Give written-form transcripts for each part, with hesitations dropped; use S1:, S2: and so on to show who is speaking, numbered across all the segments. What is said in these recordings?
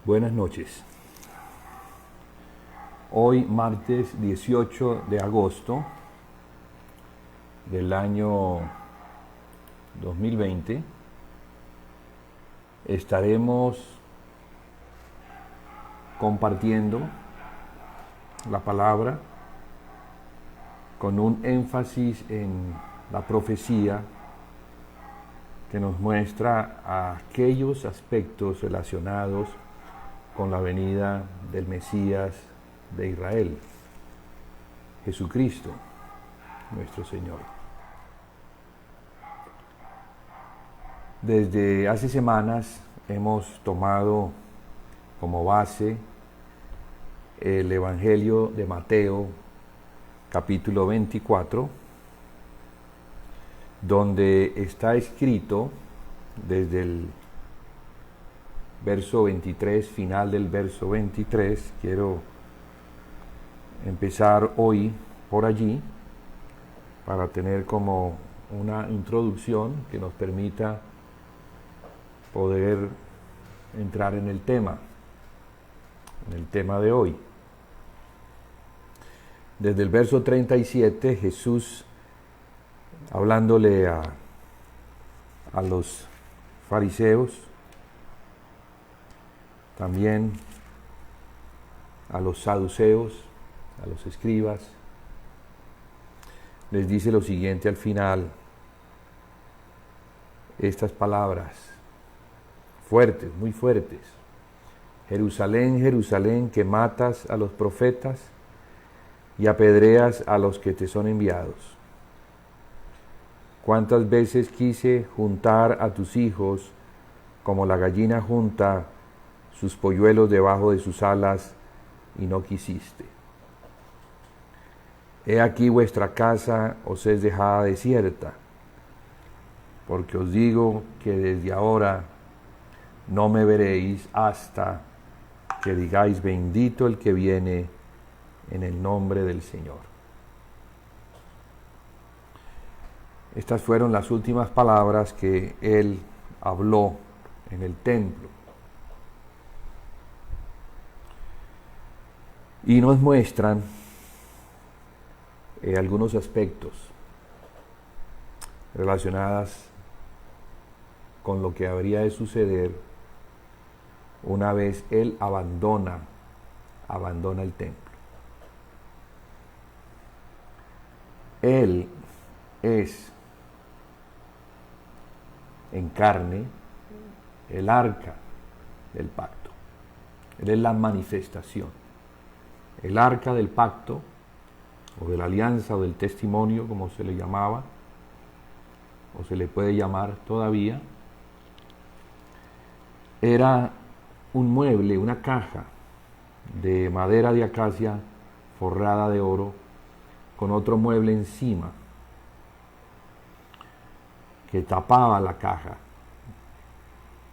S1: Buenas noches. Hoy, martes 18 de agosto del año 2020, estaremos compartiendo la palabra con un énfasis en la profecía que nos muestra aquellos aspectos relacionados con la venida del Mesías de Israel, Jesucristo, nuestro Señor. Desde hace semanas hemos tomado como base el Evangelio de Mateo, capítulo 24, donde está escrito desde el verso 23, final del verso 23, quiero empezar hoy por allí para tener como una introducción que nos permita poder entrar en el tema de hoy. Desde el verso 37, Jesús, hablándole a los fariseos, también a los saduceos, a los escribas, les dice lo siguiente al final, estas palabras fuertes, muy fuertes: Jerusalén, Jerusalén, que matas a los profetas y apedreas a los que te son enviados. ¿Cuántas veces quise juntar a tus hijos como la gallina junta sus polluelos debajo de sus alas, y no quisiste? He aquí vuestra casa os es dejada desierta, porque os digo que desde ahora no me veréis hasta que digáis: bendito el que viene en el nombre del Señor. Estas fueron las últimas palabras que él habló en el templo. Y nos muestran algunos aspectos relacionados con lo que habría de suceder una vez él abandona el templo. Él es en carne el arca del pacto. Él es la manifestación. El arca del pacto, o de la alianza, o del testimonio, como se le llamaba, o se le puede llamar todavía, era un mueble, una caja de madera de acacia forrada de oro, con otro mueble encima que tapaba la caja.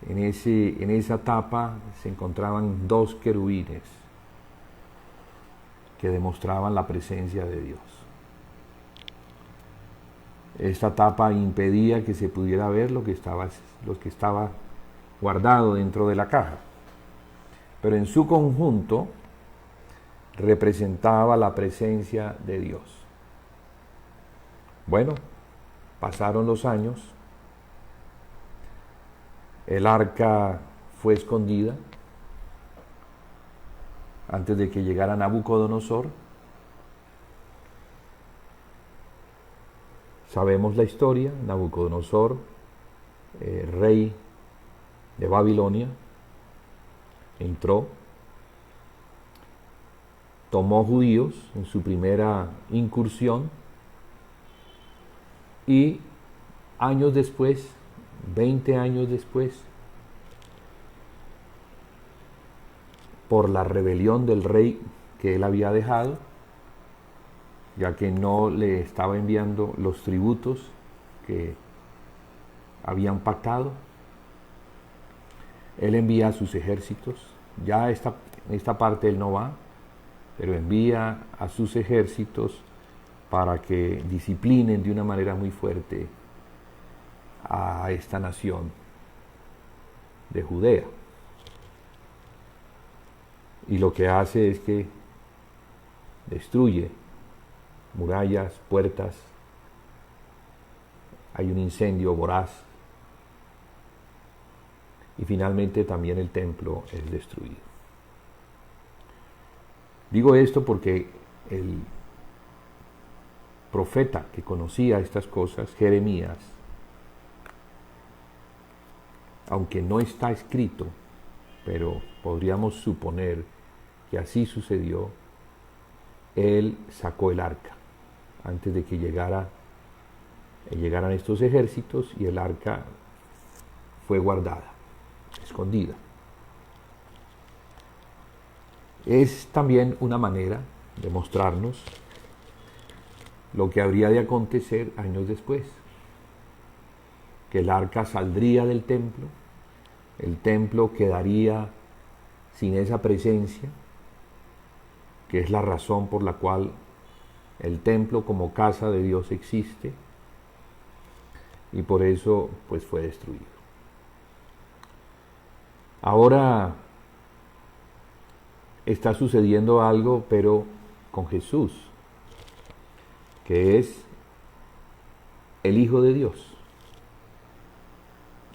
S1: En esa tapa se encontraban dos querubines que demostraban la presencia de Dios. Esta tapa impedía que se pudiera ver lo que estaba guardado dentro de la caja, pero en su conjunto representaba la presencia de Dios. Bueno, pasaron los años, el arca fue escondida antes de que llegara Nabucodonosor. Sabemos la historia. Nabucodonosor, rey de Babilonia, entró, tomó judíos en su primera incursión y años después, 20 años después, por la rebelión del rey que él había dejado, ya que no le estaba enviando los tributos que habían pactado, él envía a sus ejércitos. Ya en esta parte él no va, pero envía a sus ejércitos para que disciplinen de una manera muy fuerte a esta nación de Judea. y lo que hace es que destruye murallas, puertas, hay un incendio voraz y finalmente también el templo es destruido. Digo esto porque el profeta que conocía estas cosas, Jeremías, aunque no está escrito, pero podríamos suponer que así sucedió, él sacó el arca antes de que llegaran estos ejércitos, y el arca fue guardada, escondida. Es también una manera de mostrarnos lo que habría de acontecer años después, que el arca saldría del templo, el templo quedaría sin esa presencia, que es la razón por la cual el templo como casa de Dios existe, y por eso pues fue destruido. Ahora está sucediendo algo, pero con Jesús, que es el Hijo de Dios,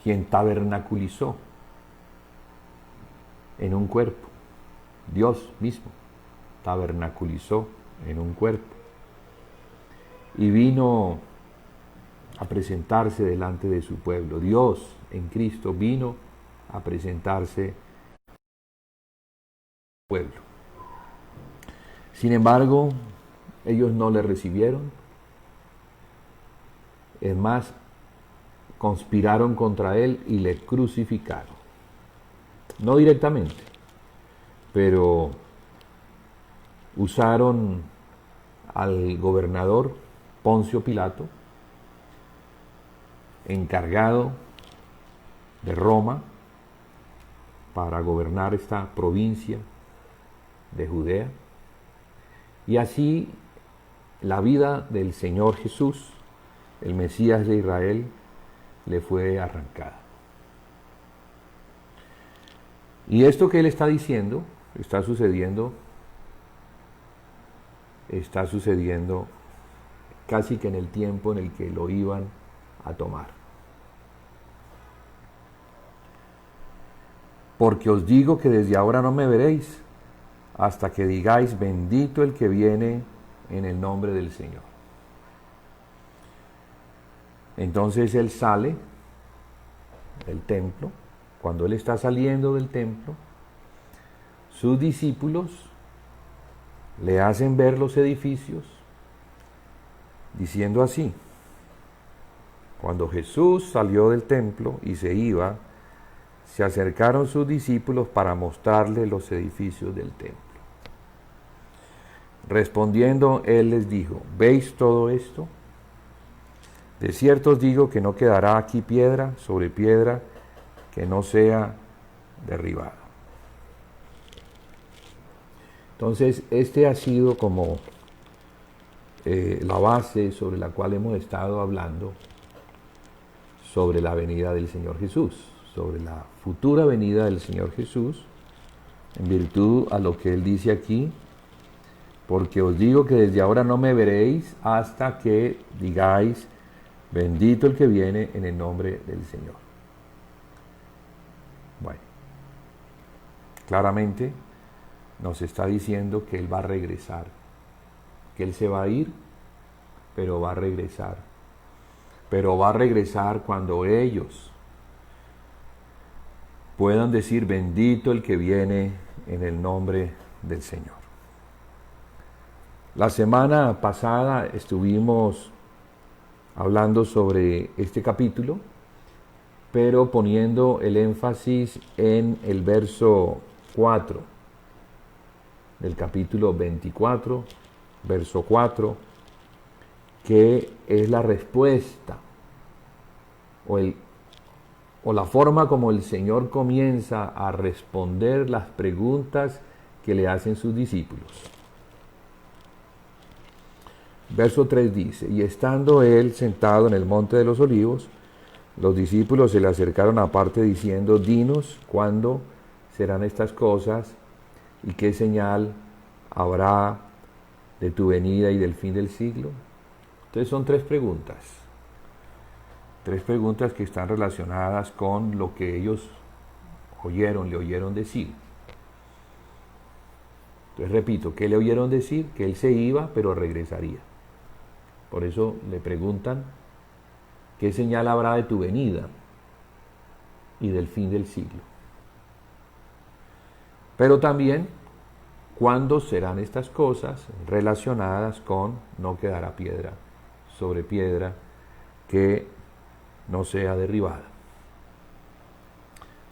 S1: quien tabernaculizó en un cuerpo. Dios mismo tabernaculizó en un cuerpo y vino a presentarse delante de su pueblo. Dios en Cristo vino a presentarse al pueblo. Sin embargo, ellos no le recibieron. Es más, conspiraron contra él y le crucificaron. No directamente, pero usaron al gobernador Poncio Pilato, encargado de Roma para gobernar esta provincia de Judea, y así la vida del Señor Jesús, el Mesías de Israel, le fue arrancada. Y esto que él está diciendo está sucediendo casi que en el tiempo en el que lo iban a tomar. Porque os digo que desde ahora no me veréis hasta que digáis: bendito el que viene en el nombre del Señor. Entonces él sale del templo. Cuando él está saliendo del templo, sus discípulos le hacen ver los edificios, diciendo así: cuando Jesús salió del templo y se iba, se acercaron sus discípulos para mostrarle los edificios del templo. Respondiendo, él les dijo: ¿veis todo esto? De cierto os digo que no quedará aquí piedra sobre piedra que no sea derribada. Entonces, este ha sido como la base sobre la cual hemos estado hablando sobre la venida del Señor Jesús, sobre la futura venida del Señor Jesús, en virtud a lo que él dice aquí: porque os digo que desde ahora no me veréis hasta que digáis: bendito el que viene en el nombre del Señor. Bueno, claramente nos está diciendo que él va a regresar, que él se va a ir, pero va a regresar. Pero va a regresar cuando ellos puedan decir: bendito el que viene en el nombre del Señor. La semana pasada estuvimos hablando sobre este capítulo, pero poniendo el énfasis en el verso 4 del capítulo 24, verso 4, que es la respuesta o la forma como el Señor comienza a responder las preguntas que le hacen sus discípulos. Verso 3 dice: y estando él sentado en el monte de los olivos, los discípulos se le acercaron aparte diciendo: dinos cuándo serán estas cosas ¿Y qué señal habrá de tu venida y del fin del siglo? Entonces son tres preguntas que están relacionadas con lo que ellos le oyeron decir. Entonces repito, ¿qué le oyeron decir? Que él se iba, pero regresaría. Por eso le preguntan, ¿qué señal habrá de tu venida y del fin del siglo? Pero también, ¿cuándo serán estas cosas relacionadas con no quedará piedra sobre piedra que no sea derribada?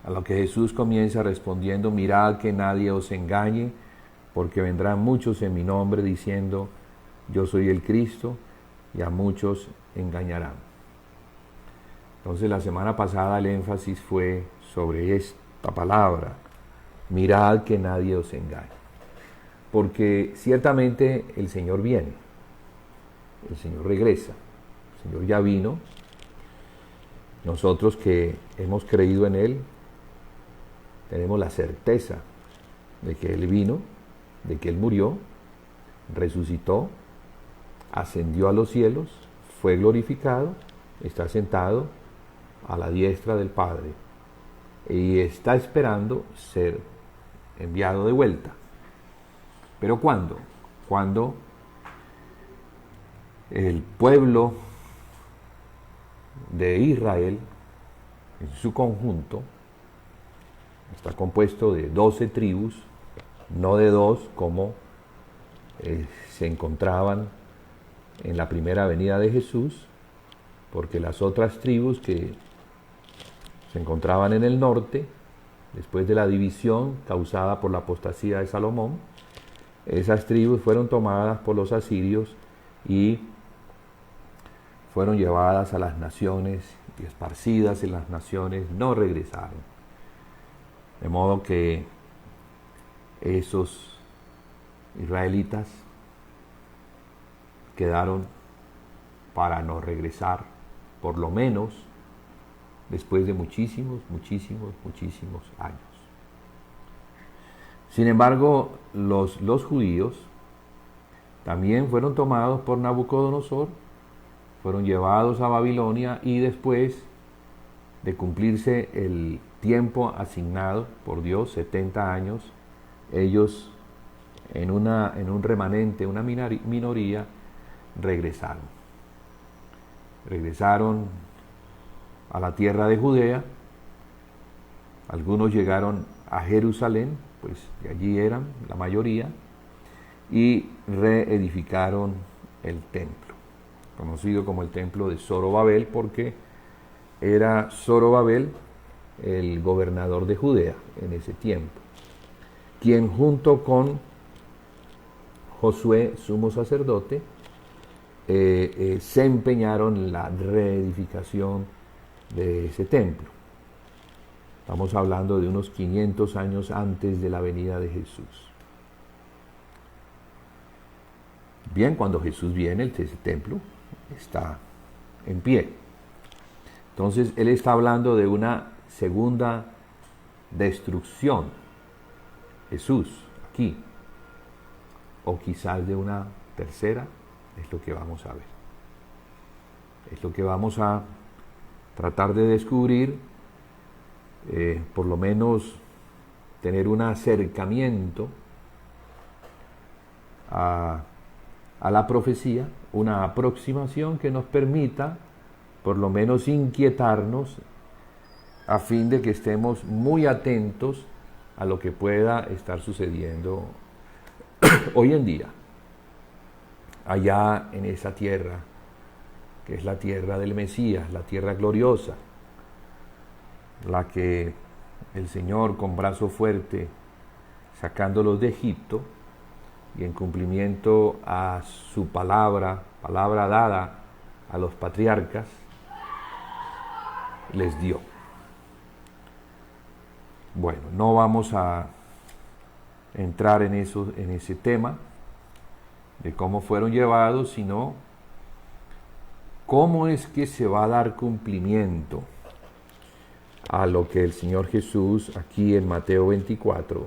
S1: A lo que Jesús comienza respondiendo, mirad que nadie os engañe, porque vendrán muchos en mi nombre diciendo, yo soy el Cristo, y a muchos engañarán. Entonces la semana pasada el énfasis fue sobre esta palabra, mirad que nadie os engañe. Porque ciertamente el Señor viene, el Señor regresa, el Señor ya vino. Nosotros que hemos creído en Él, tenemos la certeza de que Él vino, de que Él murió, resucitó, ascendió a los cielos, fue glorificado, está sentado a la diestra del Padre y está esperando ser enviado de vuelta. ¿Pero cuándo? Cuando el pueblo de Israel, en su conjunto, está compuesto de 12 tribus, no de 2 como se encontraban en la primera venida de Jesús, porque las otras tribus que se encontraban en el norte, después de la división causada por la apostasía de Salomón, esas tribus fueron tomadas por los asirios y fueron llevadas a las naciones y esparcidas en las naciones, no regresaron. De modo que esos israelitas quedaron para no regresar, por lo menos después de muchísimos años. Sin embargo, los judíos también fueron tomados por Nabucodonosor, fueron llevados a Babilonia y después de cumplirse el tiempo asignado por Dios, 70 años, ellos en un remanente, una minoría, regresaron. Regresaron a la tierra de Judea, algunos llegaron a Jerusalén, pues de allí eran la mayoría, y reedificaron el templo, conocido como el templo de Zorobabel, porque era Zorobabel el gobernador de Judea en ese tiempo, quien junto con Josué, sumo sacerdote, se empeñaron en la reedificación de ese templo. Estamos hablando de unos 500 años antes de la venida de Jesús. Bien, cuando Jesús viene, ese templo está en pie. Entonces, Él está hablando de una segunda destrucción, Jesús, aquí, o quizás de una tercera, es lo que vamos a ver. Es lo que vamos a tratar de descubrir, por lo menos tener un acercamiento a la profecía, una aproximación que nos permita por lo menos inquietarnos a fin de que estemos muy atentos a lo que pueda estar sucediendo hoy en día, allá en esa tierra, que es la tierra del Mesías, la tierra gloriosa, la que el Señor con brazo fuerte, sacándolos de Egipto, y en cumplimiento a su palabra dada a los patriarcas, les dio. Bueno, no vamos a entrar en ese tema de cómo fueron llevados, sino cómo es que se va a dar cumplimiento a lo que el Señor Jesús aquí en Mateo 24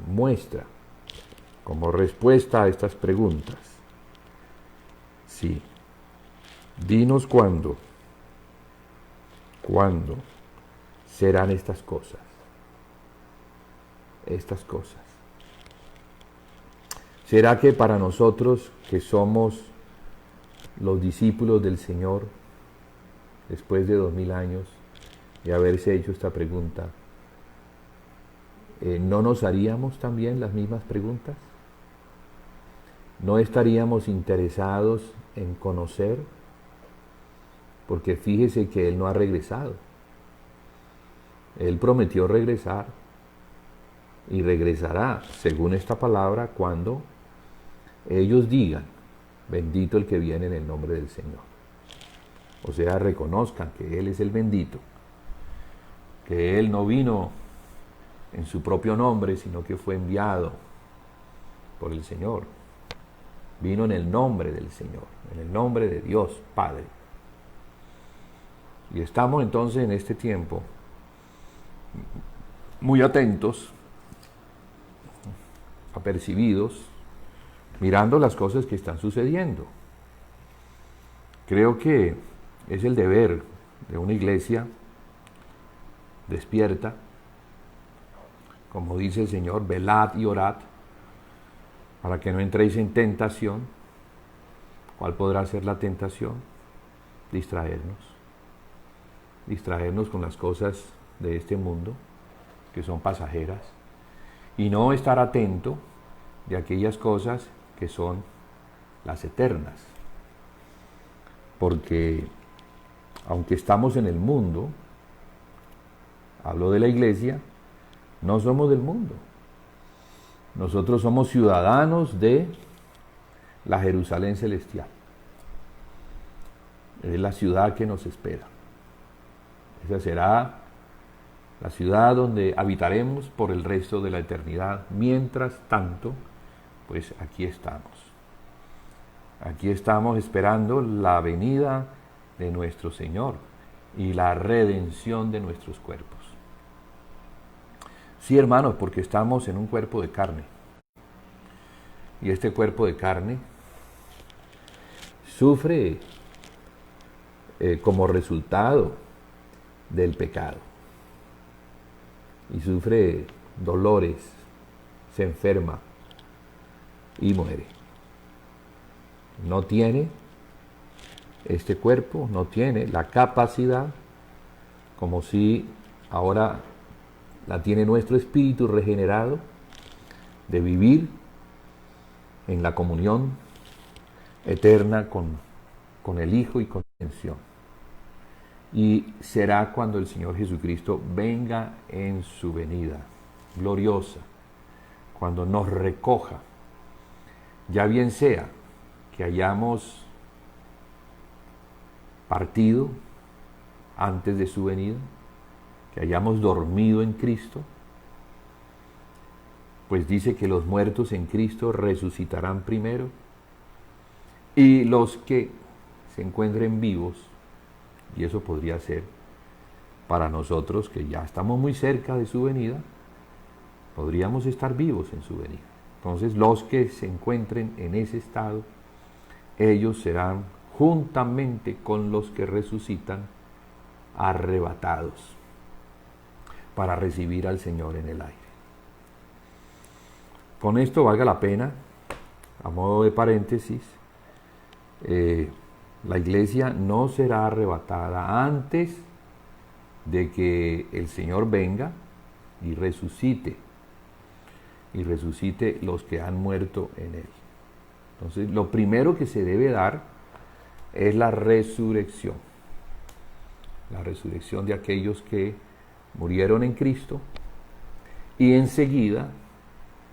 S1: muestra como respuesta a estas preguntas. Sí, dinos cuándo serán estas cosas. Estas cosas. ¿Será que para nosotros que somos los discípulos del Señor, después de 2000 años de haberse hecho esta pregunta, no nos haríamos también las mismas preguntas? ¿No estaríamos interesados en conocer? Porque fíjese que Él no ha regresado. Él prometió regresar y regresará, según esta palabra, cuando ellos digan: bendito el que viene en el nombre del Señor. O sea, reconozcan que Él es el bendito, que Él no vino en su propio nombre, sino que fue enviado por el Señor. Vino en el nombre del Señor, en el nombre de Dios Padre. Y estamos entonces en este tiempo muy atentos, apercibidos, mirando las cosas que están sucediendo. Creo que es el deber de una iglesia despierta, como dice el Señor: velad y orad, para que no entréis en tentación. ¿Cuál podrá ser la tentación? Distraernos con las cosas de este mundo, que son pasajeras, y no estar atento de aquellas cosas que son las eternas. Porque aunque estamos en el mundo, hablo de la iglesia, no somos del mundo. Nosotros somos ciudadanos de la Jerusalén celestial. Es la ciudad que nos espera. Esa será la ciudad donde habitaremos por el resto de la eternidad. Mientras tanto, pues aquí estamos. Aquí estamos esperando la venida de nuestro Señor y la redención de nuestros cuerpos. Sí, hermanos, porque estamos en un cuerpo de carne. Y este cuerpo de carne sufre como resultado del pecado. Y sufre dolores, se enferma y muere. No tiene este cuerpo, no tiene la capacidad, como si ahora la tiene nuestro espíritu regenerado, de vivir en la comunión eterna con el Hijo y con la redención. Y será cuando el Señor Jesucristo venga en su venida gloriosa, cuando nos recoja, ya bien sea que hayamos partido antes de su venida, que hayamos dormido en Cristo, pues dice que los muertos en Cristo resucitarán primero, y los que se encuentren vivos, y eso podría ser para nosotros que ya estamos muy cerca de su venida, podríamos estar vivos en su venida. Entonces los que se encuentren en ese estado, ellos serán juntamente con los que resucitan arrebatados para recibir al Señor en el aire. Con esto valga la pena, a modo de paréntesis, la iglesia no será arrebatada antes de que el Señor venga y resucite los que han muerto en Él. Entonces, lo primero que se debe dar es la resurrección de aquellos que murieron en Cristo, y enseguida,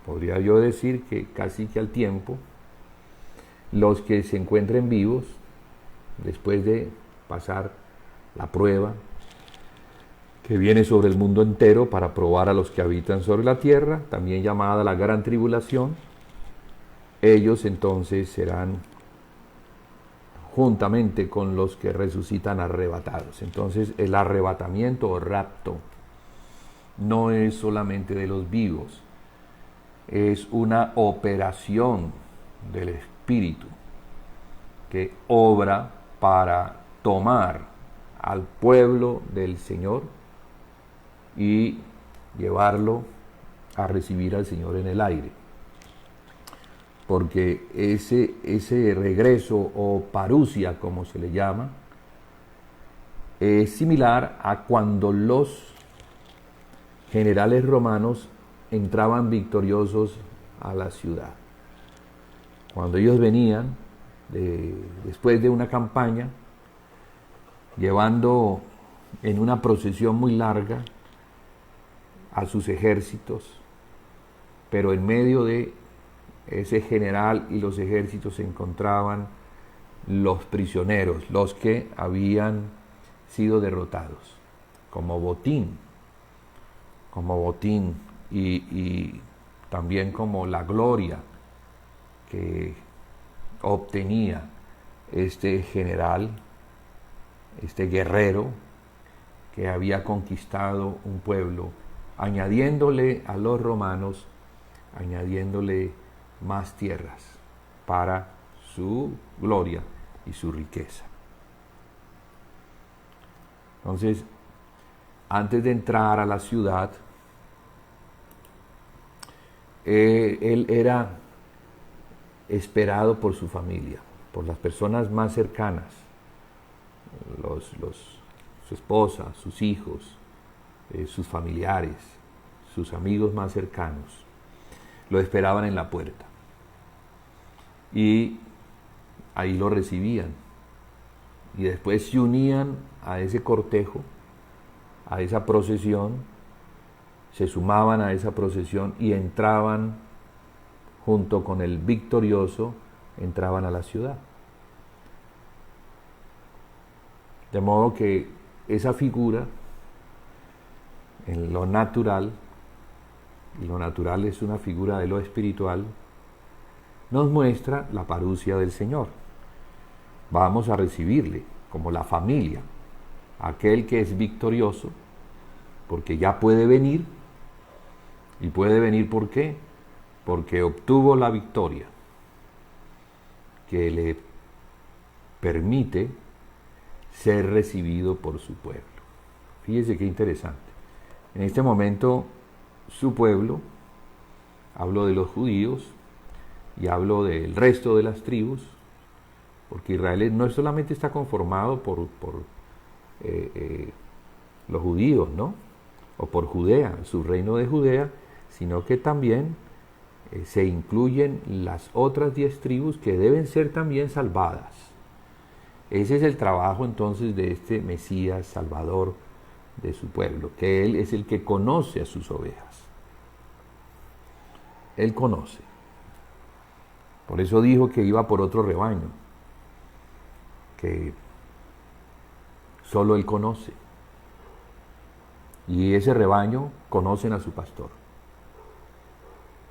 S1: podría yo decir que casi que al tiempo, los que se encuentren vivos, después de pasar la prueba que viene sobre el mundo entero para probar a los que habitan sobre la tierra, también llamada la gran tribulación, ellos entonces serán juntamente con los que resucitan arrebatados. Entonces el arrebatamiento o rapto no es solamente de los vivos, es una operación del Espíritu que obra para tomar al pueblo del Señor y llevarlo a recibir al Señor en el aire. Porque ese regreso o parusia, como se le llama, es similar a cuando los generales romanos entraban victoriosos a la ciudad. Cuando ellos venían después de una campaña, llevando en una procesión muy larga a sus ejércitos, pero en medio de ese general y los ejércitos se encontraban los prisioneros, los que habían sido derrotados, como botín y también como la gloria que obtenía este general, este guerrero que había conquistado un pueblo, añadiéndole a los romanos, añadiéndole más tierras para su gloria y su riqueza. Entonces, antes de entrar a la ciudad, él era esperado por su familia, por las personas más cercanas, su esposa, sus hijos, sus familiares, sus amigos más cercanos. Lo esperaban en la puerta y ahí lo recibían, y después se unían a ese cortejo, a esa procesión, se sumaban a esa procesión y entraban junto con el victorioso, entraban a la ciudad. De modo que esa figura en lo natural, y lo natural es una figura de lo espiritual, nos muestra la parusia del Señor. Vamos a recibirle como la familia, aquel que es victorioso, porque ya puede venir. ¿Y puede venir por qué? Porque obtuvo la victoria que le permite ser recibido por su pueblo. Fíjese qué interesante. En este momento, su pueblo, hablo de los judíos y hablo del resto de las tribus, porque Israel no solamente está conformado por los judíos, ¿no? O por Judea, su reino de Judea, sino que también se incluyen las otras 10 tribus que deben ser también salvadas. Ese es el trabajo entonces de este Mesías Salvador de su pueblo, que Él es el que conoce a sus ovejas. Él conoce. Por eso dijo que iba por otro rebaño, que solo Él conoce. Y ese rebaño conocen a su pastor.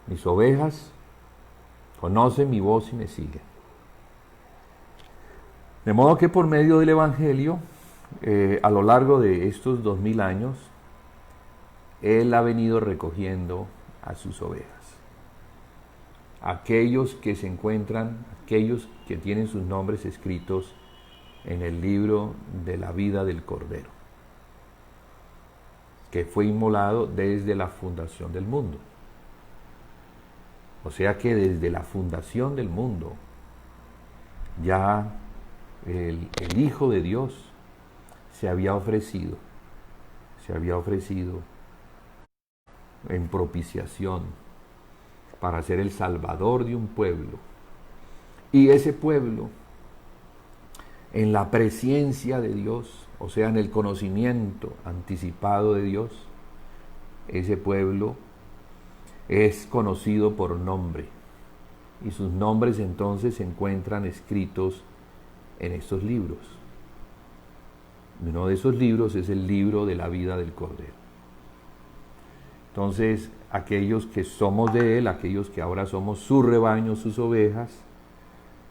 S1: Mis ovejas conocen mi voz y me siguen. De modo que por medio del Evangelio, a lo largo de estos 2000 años, Él ha venido recogiendo a sus ovejas. Aquellos que se encuentran, aquellos que tienen sus nombres escritos en el libro de la vida del Cordero, que fue inmolado desde la fundación del mundo. O sea que desde la fundación del mundo, ya el Hijo de Dios se había ofrecido en propiciación para ser el Salvador de un pueblo. Y ese pueblo, en la presencia de Dios, o sea, en el conocimiento anticipado de Dios, ese pueblo es conocido por nombre. Y sus nombres entonces se encuentran escritos en estos libros. Uno de esos libros es el libro de la vida del Cordero. Entonces, aquellos que somos de Él, aquellos que ahora somos su rebaño, sus ovejas,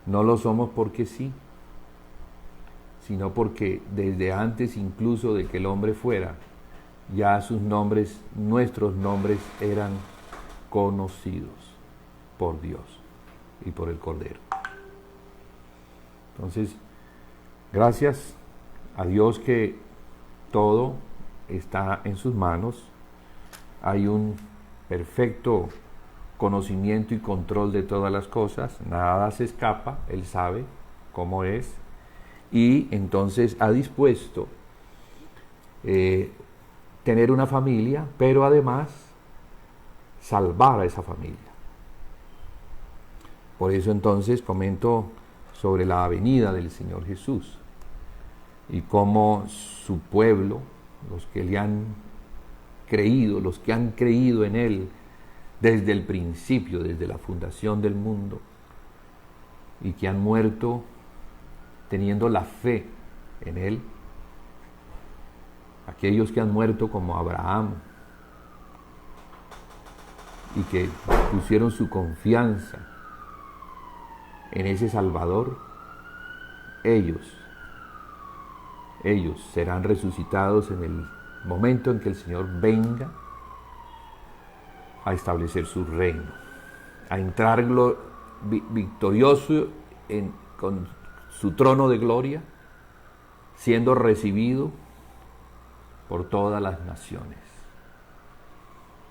S1: no lo somos porque sí, sino porque desde antes incluso de que el hombre fuera, ya sus nombres, nuestros nombres eran conocidos por Dios y por el Cordero. Entonces, gracias a Dios que todo está en sus manos. Hay un perfecto conocimiento y control de todas las cosas. Nada se escapa. Él sabe cómo es. Y entonces ha dispuesto tener una familia, pero además salvar a esa familia. Por eso entonces comento sobre la venida del Señor Jesús y cómo su pueblo, los que le han creído, los que han creído en Él desde el principio, desde la fundación del mundo, y que han muerto teniendo la fe en Él, aquellos que han muerto como Abraham y que pusieron su confianza en ese Salvador, ellos serán resucitados en el momento en que el Señor venga a establecer su reino, a entrar victorioso con su trono de gloria, siendo recibido por todas las naciones.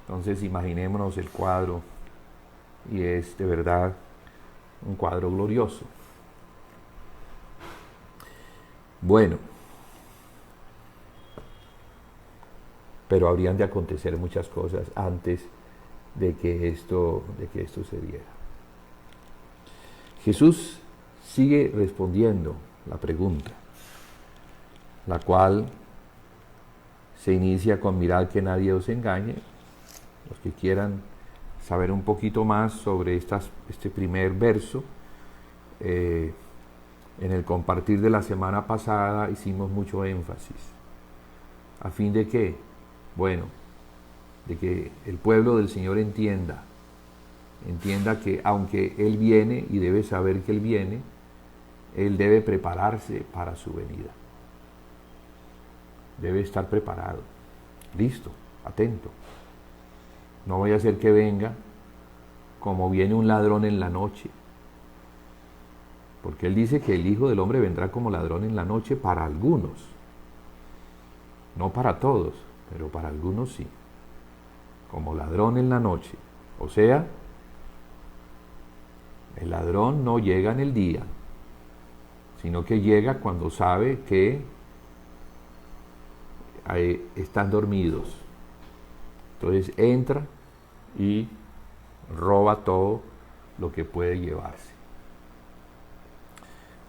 S1: Entonces imaginémonos el cuadro, y es de verdad un cuadro glorioso. Bueno, pero habrían de acontecer muchas cosas antes de que esto se diera. Jesús sigue respondiendo la pregunta, la cual se inicia con: mirad que nadie os engañe. Los que quieran saber un poquito más sobre este primer verso, en el compartir de la semana pasada hicimos mucho énfasis. ¿A fin de qué? Bueno, de que el pueblo del Señor entienda que aunque Él viene, y debe saber que Él viene, Él debe prepararse para su venida. Debe estar preparado, listo, atento. No vaya a ser que venga como viene un ladrón en la noche. Porque Él dice que el Hijo del Hombre vendrá como ladrón en la noche para algunos. No para todos, pero para algunos sí. Como ladrón en la noche. O sea, el ladrón no llega en el día, sino que llega cuando sabe que están dormidos. Entonces entra y roba todo lo que puede llevarse.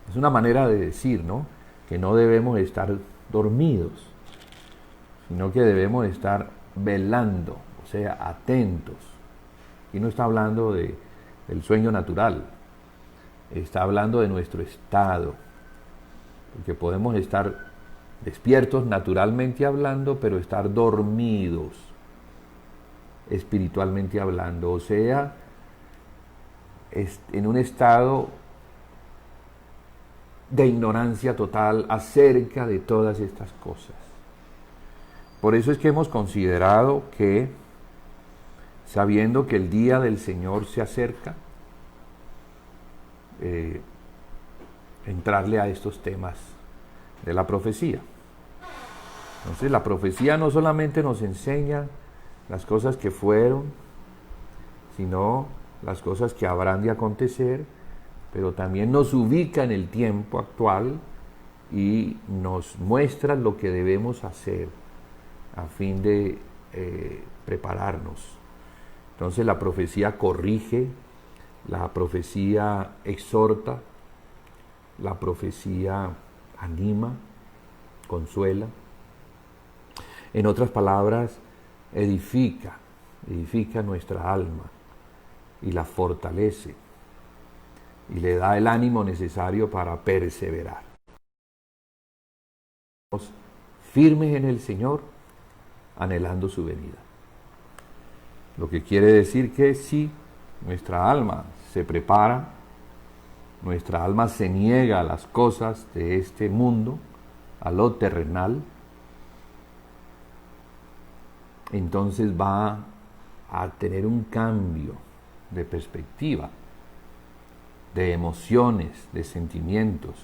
S1: Es una manera de decir, ¿no?, que no debemos estar dormidos, sino que debemos estar velando, o sea, atentos. Y no está hablando del sueño natural, está hablando de nuestro estado, porque podemos estar despiertos naturalmente hablando, pero estar dormidos espiritualmente hablando, o sea, en un estado de ignorancia total acerca de todas estas cosas. Por eso es que hemos considerado que, sabiendo que el día del Señor se acerca, entrarle a estos temas de la profecía. Entonces, la profecía no solamente nos enseña las cosas que fueron, sino las cosas que habrán de acontecer, pero también nos ubica en el tiempo actual y nos muestra lo que debemos hacer a fin de prepararnos. Entonces la profecía corrige, la profecía exhorta, la profecía anima, consuela. En otras palabras, edifica nuestra alma y la fortalece y le da el ánimo necesario para perseverar. Firmes en el Señor, anhelando su venida. Lo que quiere decir que si nuestra alma se prepara, nuestra alma se niega a las cosas de este mundo, a lo terrenal, entonces va a tener un cambio de perspectiva, de emociones, de sentimientos,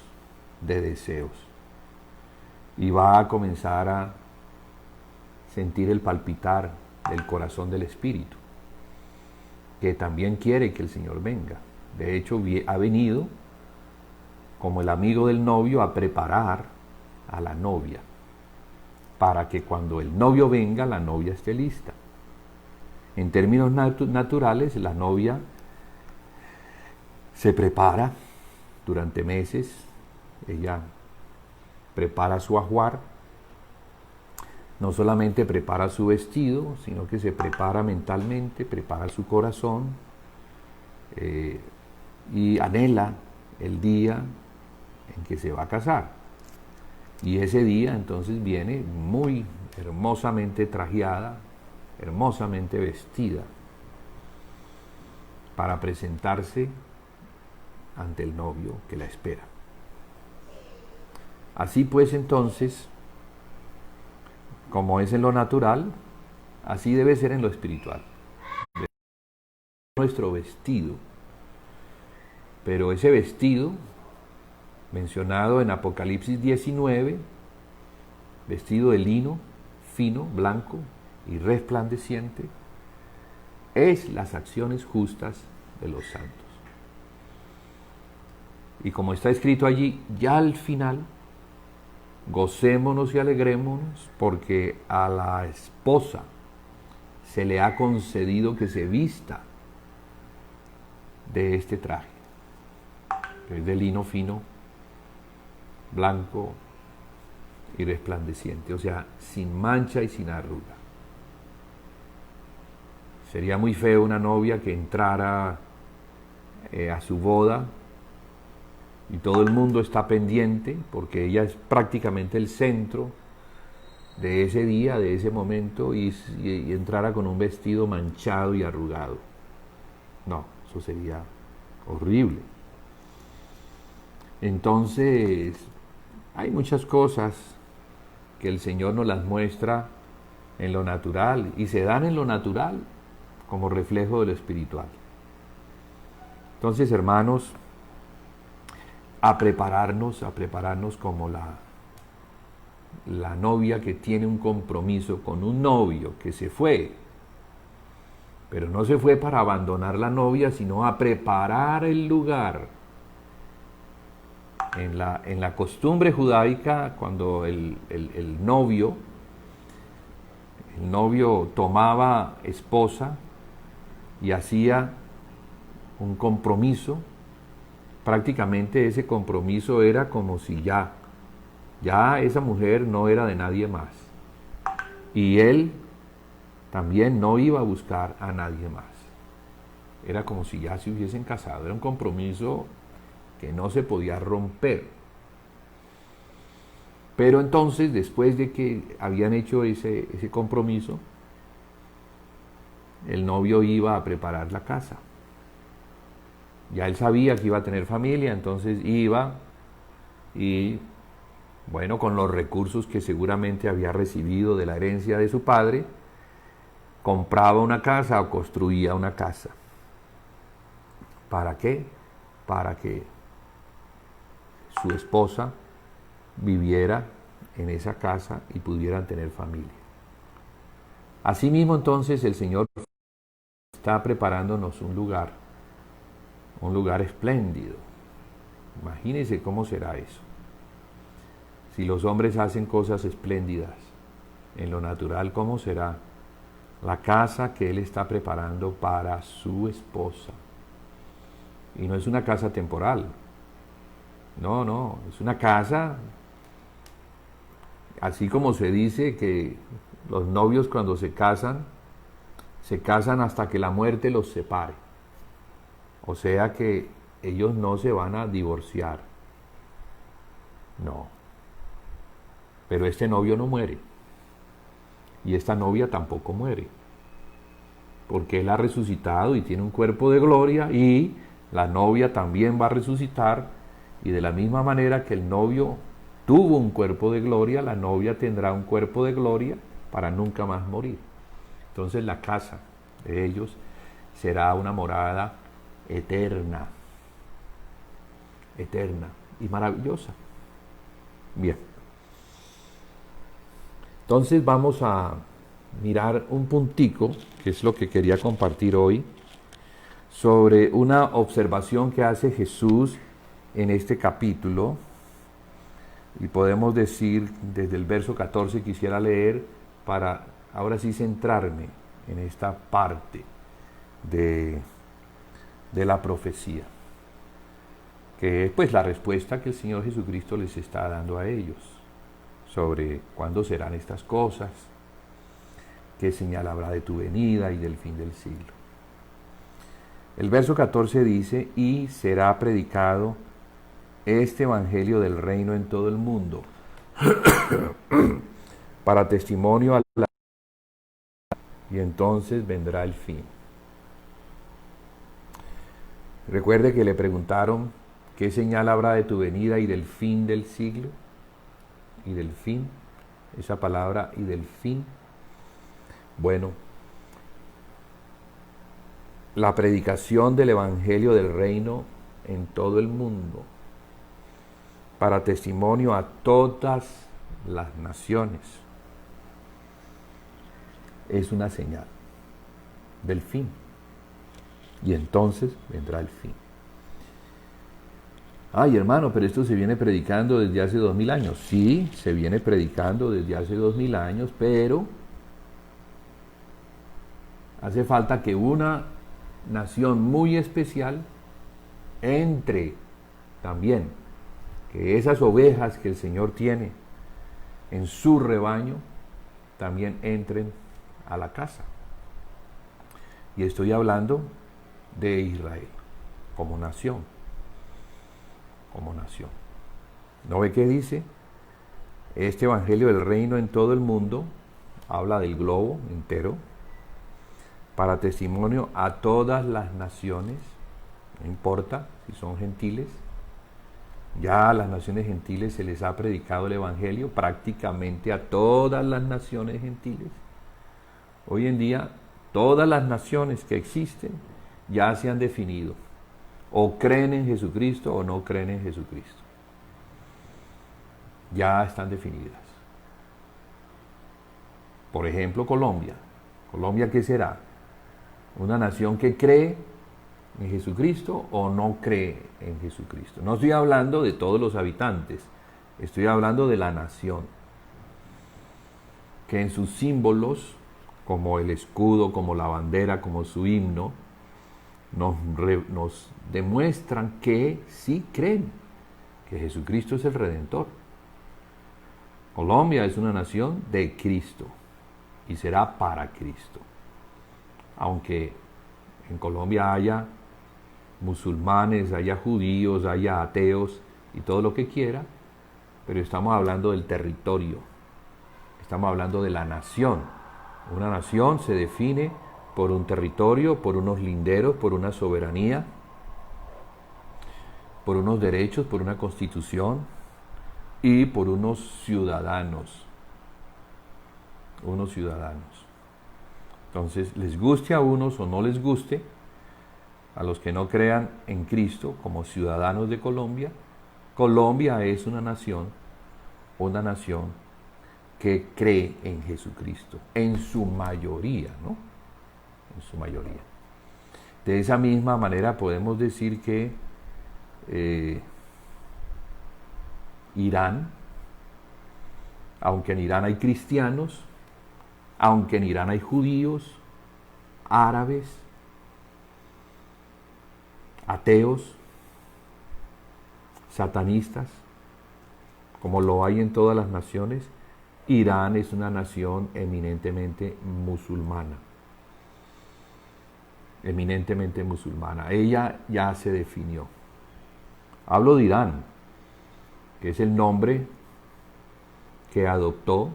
S1: de deseos. Y va a comenzar a sentir el palpitar del corazón del Espíritu, que también quiere que el Señor venga. De hecho, ha venido como el amigo del novio a preparar a la novia, para que cuando el novio venga, la novia esté lista. En términos naturales, la novia se prepara durante meses, ella prepara su ajuar, no solamente prepara su vestido, sino que se prepara mentalmente, prepara su corazón y anhela el día en que se va a casar. Y ese día entonces viene muy hermosamente trajeada, hermosamente vestida, para presentarse ante el novio que la espera. Así pues entonces, como es en lo natural, así debe ser en lo espiritual. Nuestro vestido, pero ese vestido mencionado en Apocalipsis 19, vestido de lino fino, blanco y resplandeciente, es las acciones justas de los santos. Y como está escrito allí, ya al final, gocémonos y alegrémonos porque a la esposa se le ha concedido que se vista de este traje, que es de lino fino, blanco y resplandeciente, o sea, sin mancha y sin arruga. Sería muy feo una novia que entrara a su boda y todo el mundo está pendiente, porque ella es prácticamente el centro de ese día, de ese momento, y entrara con un vestido manchado y arrugado. No, eso sería horrible. Entonces, hay muchas cosas que el Señor nos las muestra en lo natural, y se dan en lo natural como reflejo de lo espiritual. Entonces, hermanos, a prepararnos como la novia que tiene un compromiso con un novio que se fue, pero no se fue para abandonar la novia, sino a preparar el lugar. En la costumbre judaica, cuando el novio tomaba esposa y hacía un compromiso, prácticamente ese compromiso era como si ya esa mujer no era de nadie más. Y él también no iba a buscar a nadie más. Era como si ya se hubiesen casado. Era un compromiso que no se podía romper. Pero entonces, después de que habían hecho ese compromiso, el novio iba a preparar la casa. Ya él sabía que iba a tener familia, entonces iba y, bueno, con los recursos que seguramente había recibido de la herencia de su padre, compraba una casa o construía una casa. ¿Para qué? Para que su esposa viviera en esa casa y pudieran tener familia. Asimismo, entonces, el Señor está preparándonos un lugar espléndido. Imagínense cómo será eso. Si los hombres hacen cosas espléndidas en lo natural, ¿cómo será la casa que Él está preparando para su esposa? Y no es una casa temporal. No, es una casa, así como se dice que los novios cuando se casan hasta que la muerte los separe. O sea que ellos no se van a divorciar. No. Pero este novio no muere. Y esta novia tampoco muere. Porque Él ha resucitado y tiene un cuerpo de gloria, y la novia también va a resucitar. Y de la misma manera que el novio tuvo un cuerpo de gloria, la novia tendrá un cuerpo de gloria para nunca más morir. Entonces la casa de ellos será una morada eterna, eterna y maravillosa. Bien, entonces vamos a mirar un puntico, que es lo que quería compartir hoy, sobre una observación que hace Jesús en este capítulo. Y podemos decir, desde el verso 14 quisiera leer para ahora sí centrarme en esta parte de la profecía, que es pues la respuesta que el Señor Jesucristo les está dando a ellos sobre cuándo serán estas cosas, qué señal habrá de tu venida y del fin del siglo. El verso 14 dice: y será predicado este evangelio del reino en todo el mundo, para testimonio a la... y entonces vendrá el fin. Recuerde que le preguntaron qué señal habrá de tu venida y del fin del siglo. Y del fin, esa palabra y del fin. Bueno, la predicación del evangelio del reino en todo el mundo, para testimonio a todas las naciones, es una señal del fin. Y entonces vendrá el fin. Ay, hermano, pero esto se viene predicando desde hace 2000 años. Sí, se viene predicando desde hace 2000 años, pero hace falta que una nación muy especial entre también, que esas ovejas que el Señor tiene en su rebaño también entren a la casa. Y estoy hablando de Israel como nación, como nación. ¿No ve qué dice? Este evangelio del reino en todo el mundo, habla del globo entero, para testimonio a todas las naciones, no importa si son gentiles. Ya a las naciones gentiles se les ha predicado el evangelio prácticamente a todas las naciones gentiles. Hoy en día todas las naciones que existen ya se han definido, o creen en Jesucristo o no creen en Jesucristo. Ya están definidas. Por ejemplo, Colombia. ¿Colombia qué será? ¿Una nación que cree en Jesucristo o no cree en Jesucristo? No estoy hablando de todos los habitantes, estoy hablando de la nación, que en sus símbolos, como el escudo, como la bandera, como su himno, nos demuestran que sí creen que Jesucristo es el Redentor. Colombia es una nación de Cristo y será para Cristo. Aunque en Colombia haya musulmanes, haya judíos, haya ateos y todo lo que quiera, pero estamos hablando del territorio, estamos hablando de la nación. Una nación se define por un territorio, por unos linderos, por una soberanía, por unos derechos, por una constitución y por unos ciudadanos. Unos ciudadanos. Entonces, les guste a unos o no les guste, a los que no crean en Cristo como ciudadanos de Colombia, Colombia es una nación que cree en Jesucristo, en su mayoría, ¿no? En su mayoría. De esa misma manera podemos decir que Irán, aunque en Irán hay cristianos, aunque en Irán hay judíos, árabes, ateos, satanistas, como lo hay en todas las naciones, Irán es una nación eminentemente musulmana. Eminentemente musulmana. Ella ya se definió. Hablo de Irán, que es el nombre que adoptó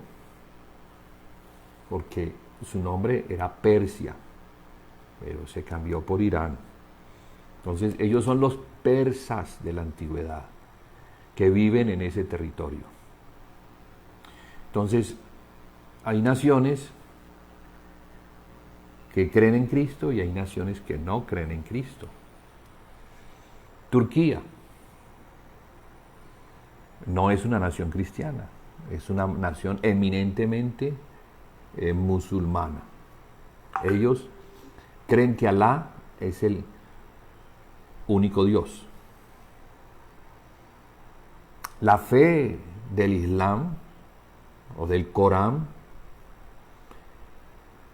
S1: porque su nombre era Persia, pero se cambió por Irán. Entonces ellos son los persas de la antigüedad que viven en ese territorio. Entonces hay naciones que creen en Cristo y hay naciones que no creen en Cristo. Turquía no es una nación cristiana, es una nación eminentemente musulmana. Ellos creen que Alá es el único Dios. La fe del Islam o del Corán,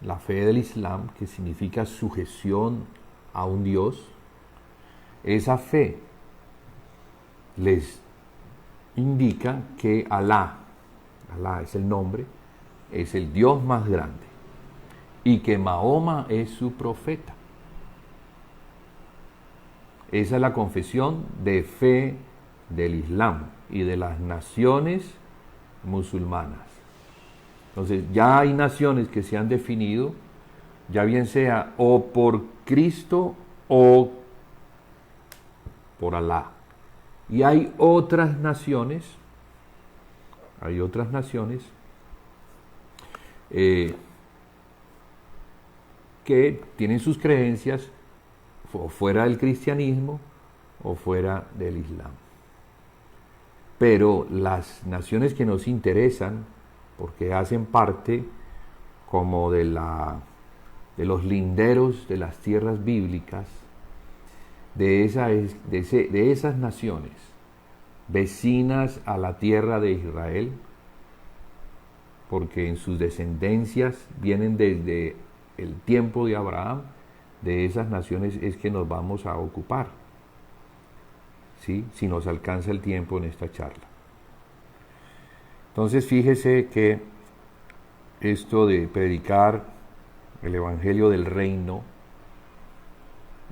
S1: la fe del Islam, que significa sujeción a un Dios, esa fe les indica que Alá es el nombre, es el Dios más grande y que Mahoma es su profeta. Esa es la confesión de fe del Islam y de las naciones musulmanas. Entonces ya hay naciones que se han definido, ya bien sea o por Cristo o por Alá. Y hay otras naciones que tienen sus creencias o fuera del cristianismo o fuera del Islam. Pero las naciones que nos interesan, porque hacen parte como de los linderos de las tierras bíblicas, de esas naciones vecinas a la tierra de Israel, porque en sus descendencias vienen desde el tiempo de Abraham, de esas naciones es que nos vamos a ocupar, ¿sí? Si nos alcanza el tiempo en esta charla. Entonces fíjese que esto de predicar el evangelio del reino,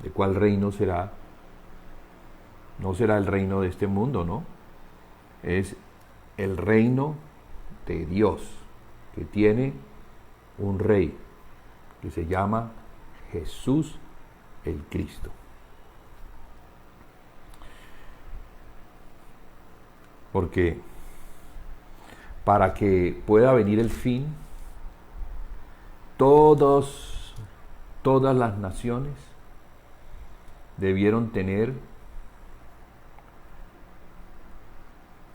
S1: ¿de cuál reino será? No será el reino de este mundo, ¿no? Es el reino de Dios, que tiene un rey, que se llama Jesús el Cristo. Porque para que pueda venir el fin, todas las naciones debieron tener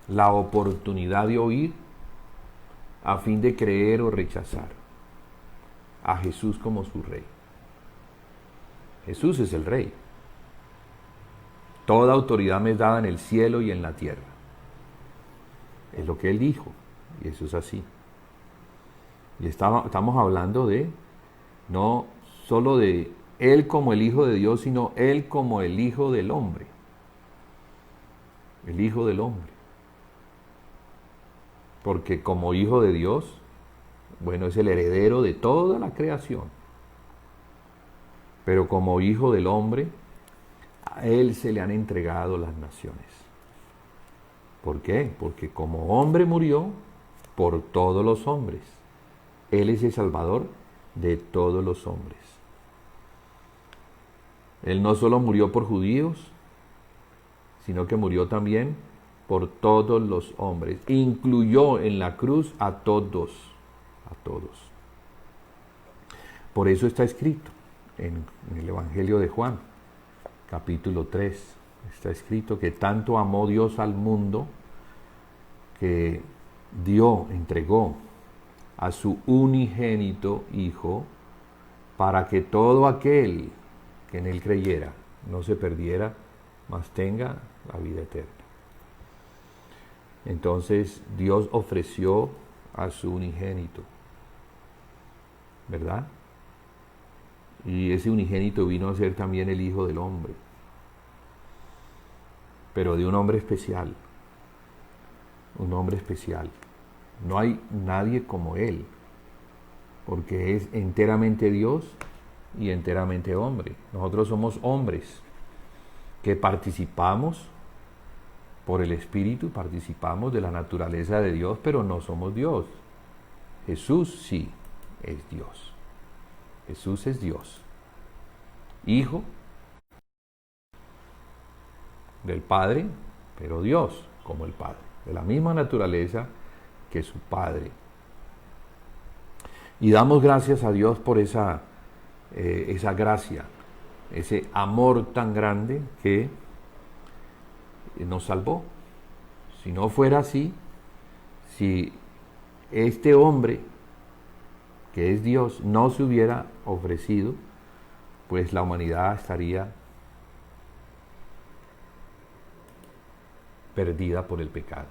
S1: la oportunidad de oír a fin de creer o rechazar a Jesús como su rey. Jesús es el rey. Toda autoridad me es dada en el cielo y en la tierra. Es lo que él dijo, y eso es así. Y estamos hablando de, no solo de él como el Hijo de Dios, sino él como el Hijo del hombre. El Hijo del hombre. Porque como Hijo de Dios, bueno, es el heredero de toda la creación. Pero como Hijo del hombre, a él se le han entregado las naciones. ¿Por qué? Porque como hombre murió por todos los hombres. Él es el Salvador de todos los hombres. Él no solo murió por judíos, sino que murió también por todos los hombres. Incluyó en la cruz a todos. Por eso está escrito en el Evangelio de Juan, capítulo 3. Está escrito que tanto amó Dios al mundo que entregó a su unigénito Hijo para que todo aquel que en él creyera no se perdiera, mas tenga la vida eterna. Entonces Dios ofreció a su unigénito, ¿verdad? Y ese unigénito vino a ser también el Hijo del hombre, pero de un hombre especial, No hay nadie como Él, porque es enteramente Dios y enteramente hombre. Nosotros somos hombres que participamos por el Espíritu, participamos de la naturaleza de Dios, pero no somos Dios. Jesús sí es Dios. Jesús es Dios. Hijo del Padre, pero Dios como el Padre, de la misma naturaleza que su Padre. Y damos gracias a Dios por esa esa gracia, ese amor tan grande que nos salvó. Si no fuera así, si este hombre, que es Dios, no se hubiera ofrecido, pues la humanidad estaría perdida por el pecado.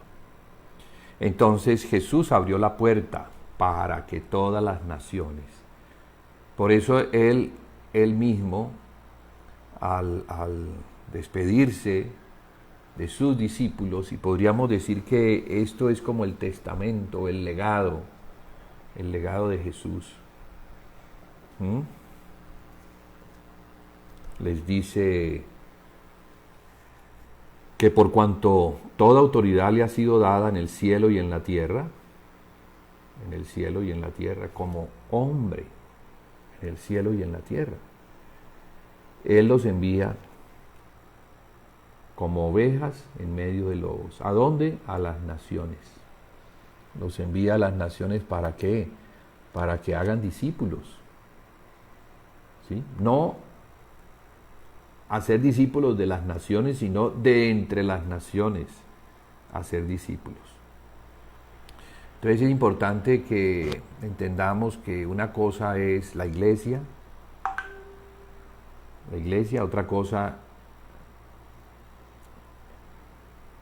S1: Entonces Jesús abrió la puerta para que todas las naciones, por eso él mismo, al despedirse de sus discípulos, y podríamos decir que esto es como el testamento, el legado de Jesús, les dice que por cuanto toda autoridad le ha sido dada en el cielo y en la tierra, como hombre, en el cielo y en la tierra, Él los envía como ovejas en medio de lobos. ¿A dónde? A las naciones. Los envía a las naciones, ¿para qué? Para que hagan discípulos. ¿Sí? No hacer discípulos de las naciones, sino de entre las naciones hacer discípulos. Entonces es importante que entendamos que una cosa es la iglesia, otra cosa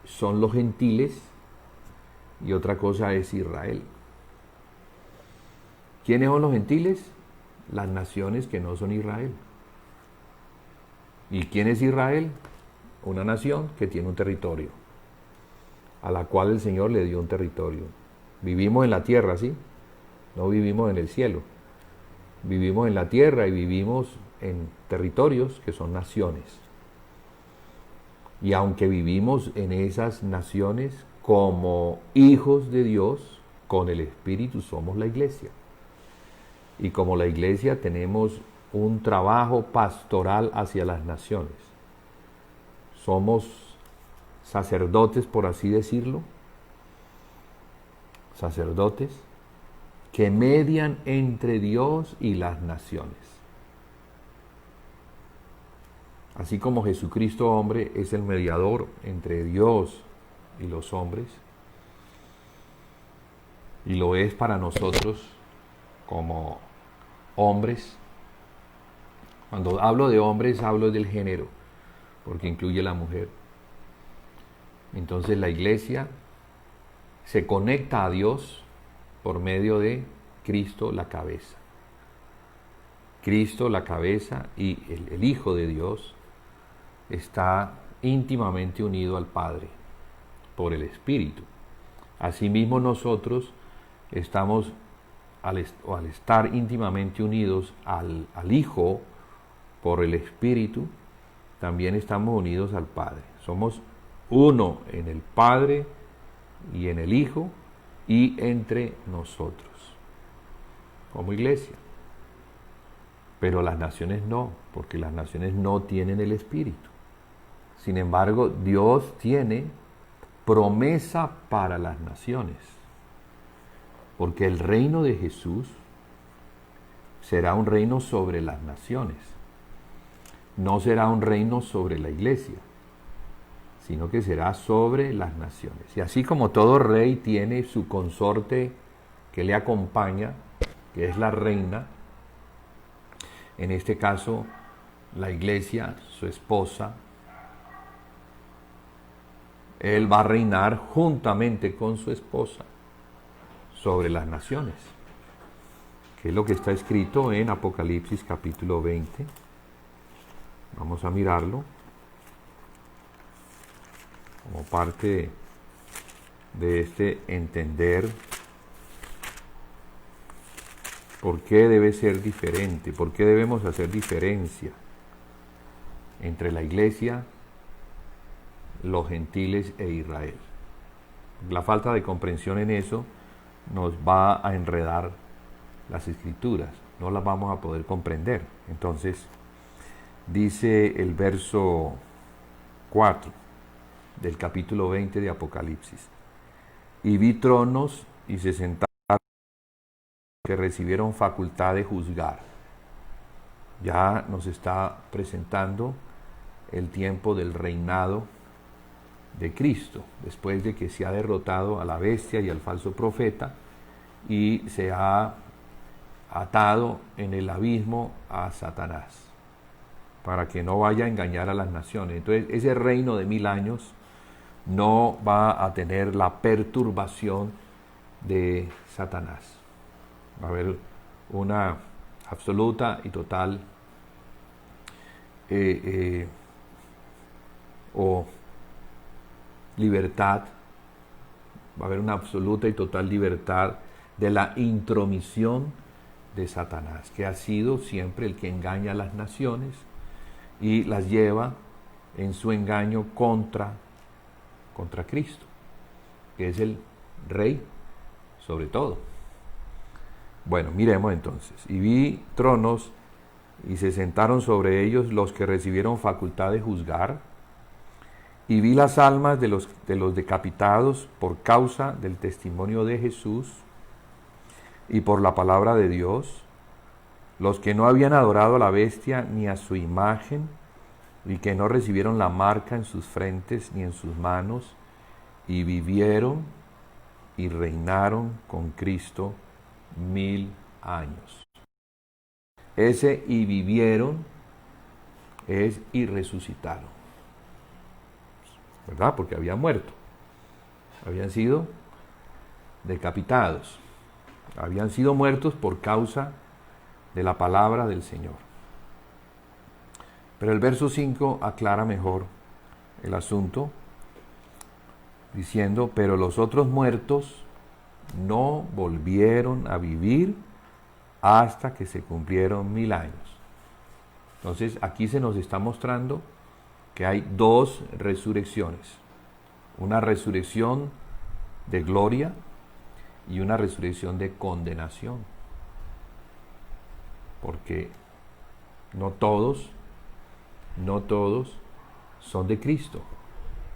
S1: son los gentiles y otra cosa es Israel. ¿Quiénes son los gentiles? Las naciones que no son Israel. ¿Y quién es Israel? Una nación que tiene un territorio, a la cual el Señor le dio un territorio. Vivimos en la tierra, ¿sí? No vivimos en el cielo. Vivimos en la tierra y vivimos en territorios que son naciones. Y aunque vivimos en esas naciones como hijos de Dios, con el Espíritu somos la iglesia. Y como la iglesia tenemos un trabajo pastoral hacia las naciones. Somos sacerdotes, por así decirlo, sacerdotes que median entre Dios y las naciones. Así como Jesucristo hombre es el mediador entre Dios y los hombres, y lo es para nosotros como hombres. Cuando hablo de hombres, hablo del género, porque incluye la mujer. Entonces la iglesia se conecta a Dios por medio de Cristo la cabeza. Cristo la cabeza y el Hijo de Dios está íntimamente unido al Padre por el Espíritu. Asimismo nosotros estamos, al estar íntimamente unidos al Hijo por el Espíritu, también estamos unidos al Padre. Somos uno en el Padre y en el Hijo y entre nosotros, como iglesia. Pero las naciones no, porque las naciones no tienen el Espíritu. Sin embargo, Dios tiene promesa para las naciones, porque el reino de Jesús será un reino sobre las naciones. No será un reino sobre la iglesia, sino que será sobre las naciones. Y así como todo rey tiene su consorte que le acompaña, que es la reina, en este caso la iglesia, su esposa, él va a reinar juntamente con su esposa sobre las naciones, que es lo que está escrito en Apocalipsis capítulo 20. Vamos a mirarlo como parte de este entender por qué debe ser diferente, por qué debemos hacer diferencia entre la iglesia, los gentiles e Israel. La falta de comprensión en eso nos va a enredar las escrituras, no las vamos a poder comprender. Entonces, dice el verso 4 del capítulo 20 de Apocalipsis: y vi tronos y se sentaron que recibieron facultad de juzgar. ya nos está presentando el tiempo del reinado de Cristo, después de que se ha derrotado a la bestia y al falso profeta y se ha atado en el abismo a Satanás, para que no vaya a engañar a las naciones. Entonces, ese reino de 1000 años no va a tener la perturbación de Satanás. Va a haber una absoluta y total libertad, va a haber una absoluta y total libertad de la intromisión de Satanás, que ha sido siempre el que engaña a las naciones y las lleva en su engaño contra Cristo, que es el Rey sobre todo. Bueno, miremos entonces. Y vi tronos y se sentaron sobre ellos los que recibieron facultad de juzgar, y vi las almas de los decapitados por causa del testimonio de Jesús y por la palabra de Dios, los que no habían adorado a la bestia ni a su imagen, y que no recibieron la marca en sus frentes ni en sus manos, y vivieron y reinaron con Cristo 1000 años. Ese y vivieron es y resucitaron, ¿verdad? Porque habían muerto, habían sido decapitados, habían sido muertos por causa de la palabra del Señor. Pero el verso 5 aclara mejor el asunto, diciendo, pero los otros muertos no volvieron a vivir hasta que se cumplieron 1000 años. Entonces aquí se nos está mostrando que hay dos resurrecciones, una resurrección de gloria y una resurrección de condenación, porque no todos son de Cristo.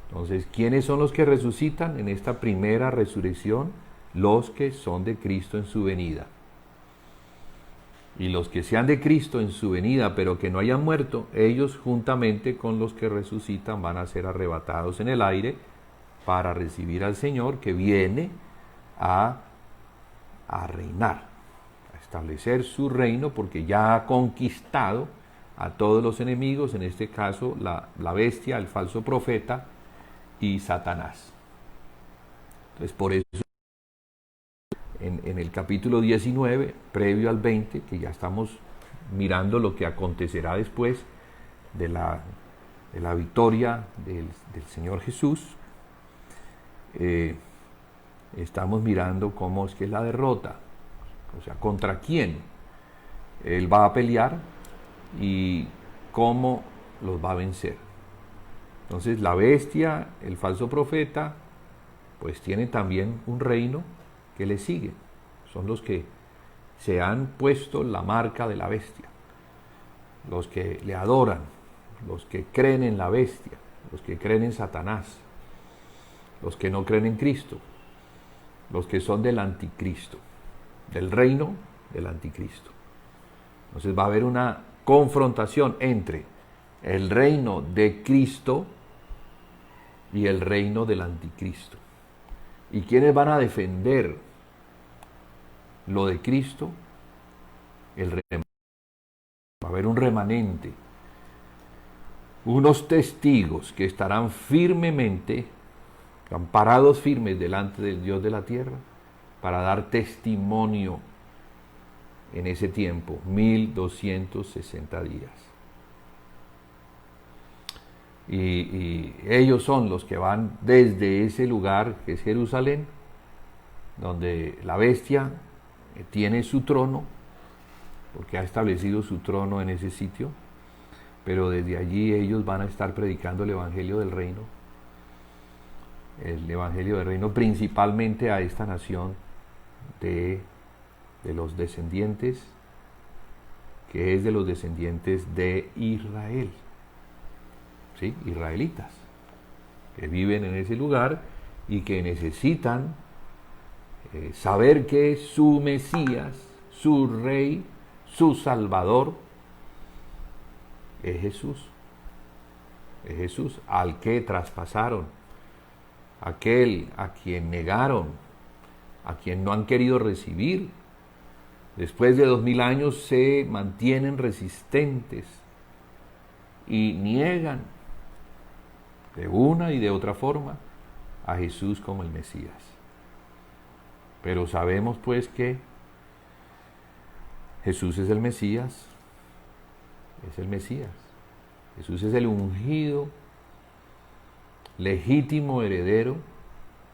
S1: Entonces, ¿quiénes son los que resucitan en esta primera resurrección? Los que son de Cristo en su venida. Y los que sean de Cristo en su venida, pero que no hayan muerto, ellos juntamente con los que resucitan van a ser arrebatados en el aire para recibir al Señor, que viene a reinar, a establecer su reino, porque ya ha conquistado a todos los enemigos, en este caso la bestia, el falso profeta y Satanás. Entonces, por eso en el capítulo 19, previo al 20, que ya estamos mirando lo que acontecerá después de la victoria del Señor Jesús, estamos mirando cómo es que es la derrota, o sea, contra quién Él va a pelear y cómo los va a vencer. Entonces, la bestia, el falso profeta, pues tiene también un reino que le sigue. Son los que se han puesto la marca de la bestia, los que le adoran, los que creen en la bestia, los que creen en Satanás, los que no creen en Cristo, los que son del anticristo, del reino del anticristo. Entonces va a haber una confrontación entre el reino de Cristo y el reino del anticristo. ¿Y quiénes van a defender lo de Cristo? El remanente. Va a haber un remanente, unos testigos que estarán firmemente, parados firmes delante del Dios de la tierra, para dar testimonio en ese tiempo, 1260 días. Y ellos son los que van desde ese lugar que es Jerusalén, donde la bestia tiene su trono, porque ha establecido su trono en ese sitio, pero desde allí ellos van a estar predicando el Evangelio del Reino, principalmente a esta nación de los descendientes, que es de los descendientes de Israel. ¿Sí? Israelitas, que viven en ese lugar y que necesitan saber que su Mesías, su Rey, su Salvador, Es Jesús. Es Jesús al que traspasaron, aquel a quien negaron, a quien no han querido recibir. Después de 2000 años se mantienen resistentes y niegan de una y de otra forma a Jesús como el Mesías. Pero sabemos pues que Jesús es el Mesías, es el Mesías. Jesús es el ungido, legítimo heredero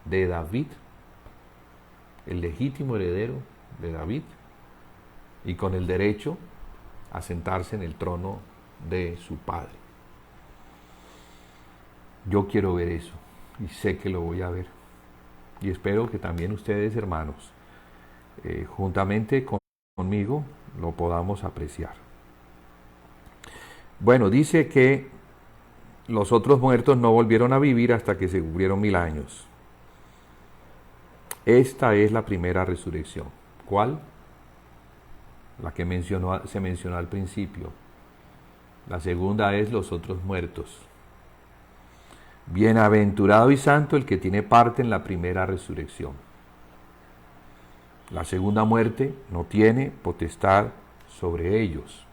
S1: de David, el legítimo heredero de David, y con el derecho a sentarse en el trono de su Padre. Yo quiero ver eso, y sé que lo voy a ver. Y espero que también ustedes, hermanos, juntamente conmigo, lo podamos apreciar. Bueno, dice que los otros muertos no volvieron a vivir hasta que se cumplieron 1000 años. Esta es la primera resurrección. ¿Cuál? La que se mencionó al principio. La segunda es los otros muertos. Bienaventurado y santo el que tiene parte en la primera resurrección. La segunda muerte no tiene potestad sobre ellos,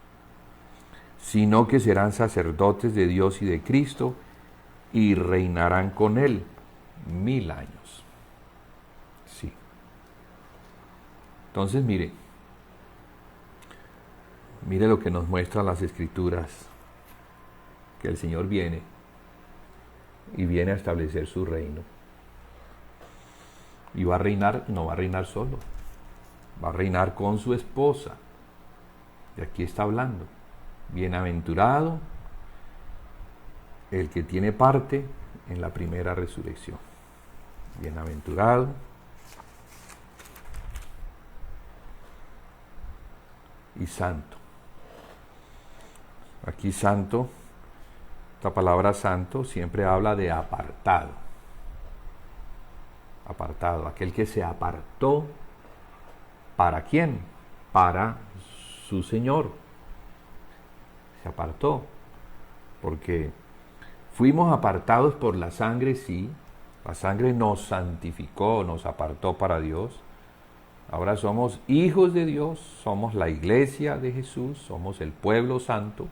S1: sino que serán sacerdotes de Dios y de Cristo y reinarán con Él 1000 años. Sí. Entonces, mire lo que nos muestran las Escrituras, que el Señor viene y viene a establecer su reino. Y va a reinar, no va a reinar solo, va a reinar con su esposa. De aquí está hablando. Bienaventurado el que tiene parte en la primera resurrección. Bienaventurado y santo. Aquí santo, esta palabra santo siempre habla de apartado. Apartado, aquel que se apartó. ¿Para quién? Para su Señor. Se apartó, porque fuimos apartados por la sangre, sí, la sangre nos santificó, nos apartó para Dios. Ahora somos hijos de Dios, somos la iglesia de Jesús, somos el pueblo santo,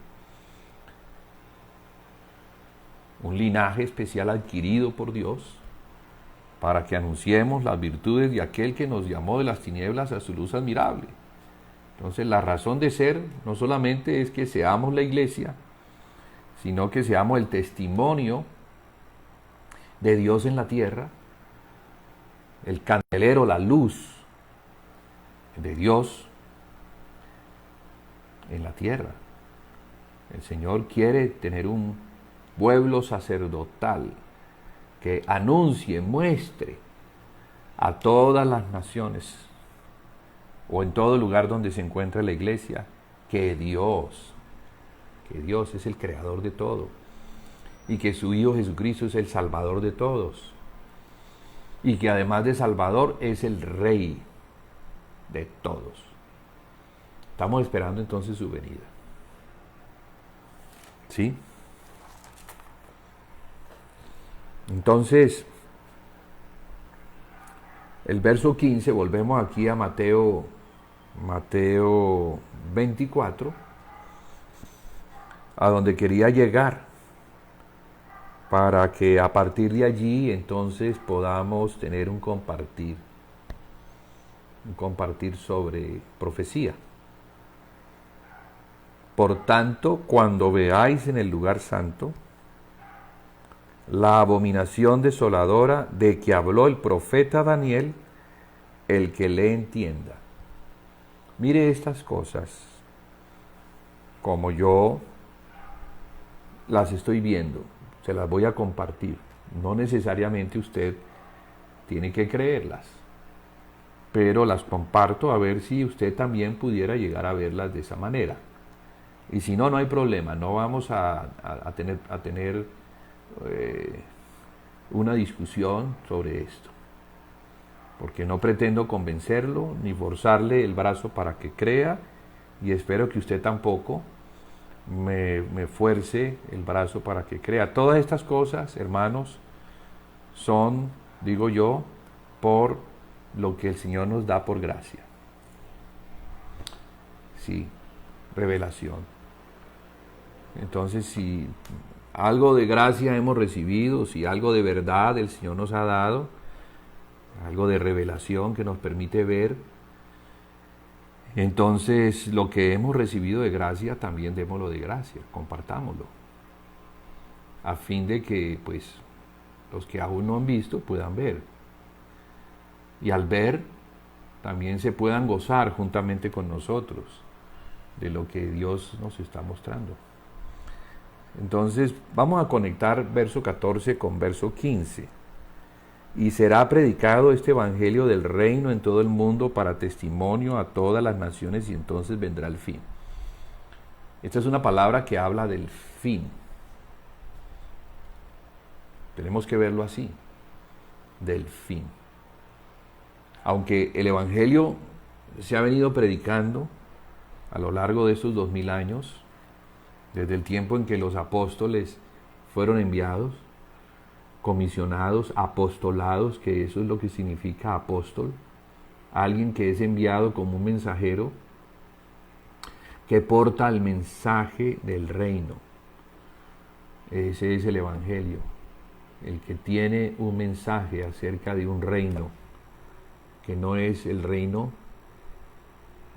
S1: un linaje especial adquirido por Dios, para que anunciemos las virtudes de aquel que nos llamó de las tinieblas a su luz admirable. Entonces la razón de ser no solamente es que seamos la iglesia, sino que seamos el testimonio de Dios en la tierra, el candelero, la luz de Dios en la tierra. El Señor quiere tener un pueblo sacerdotal que anuncie, muestre a todas las naciones o en todo lugar donde se encuentre la iglesia que Dios es el creador de todo y que su Hijo Jesucristo es el Salvador de todos y que además de Salvador es el Rey de todos. Estamos esperando entonces su venida. ¿Sí? Entonces, el verso 15, volvemos aquí a Mateo 24, a donde quería llegar, para que a partir de allí entonces podamos tener un compartir sobre profecía. Por tanto, cuando veáis en el lugar santo la abominación desoladora de que habló el profeta Daniel, el que le entienda. Mire estas cosas como yo las estoy viendo, se las voy a compartir. No necesariamente usted tiene que creerlas, pero las comparto a ver si usted también pudiera llegar a verlas de esa manera. Y si no, no hay problema, no vamos a tener una discusión sobre esto, porque no pretendo convencerlo ni forzarle el brazo para que crea, y espero que usted tampoco, me fuerce el brazo para que crea. Todas estas cosas, hermanos, son, digo yo, por lo que el Señor nos da por gracia. Sí, revelación. Entonces, si algo de gracia hemos recibido, si algo de verdad el Señor nos ha dado, algo de revelación que nos permite ver, entonces lo que hemos recibido de gracia, también démoslo de gracia, compartámoslo, a fin de que, pues, los que aún no han visto puedan ver. Y al ver, también se puedan gozar juntamente con nosotros de lo que Dios nos está mostrando. Entonces, vamos a conectar verso 14 con verso 15. Y será predicado este evangelio del reino en todo el mundo para testimonio a todas las naciones, y entonces vendrá el fin. Esta es una palabra que habla del fin. Tenemos que verlo así, del fin. Aunque el evangelio se ha venido predicando a lo largo de estos 2000 años, desde el tiempo en que los apóstoles fueron enviados, comisionados, apostolados, que eso es lo que significa apóstol, alguien que es enviado como un mensajero que porta el mensaje del reino. Ese es el evangelio, el que tiene un mensaje acerca de un reino que no es el reino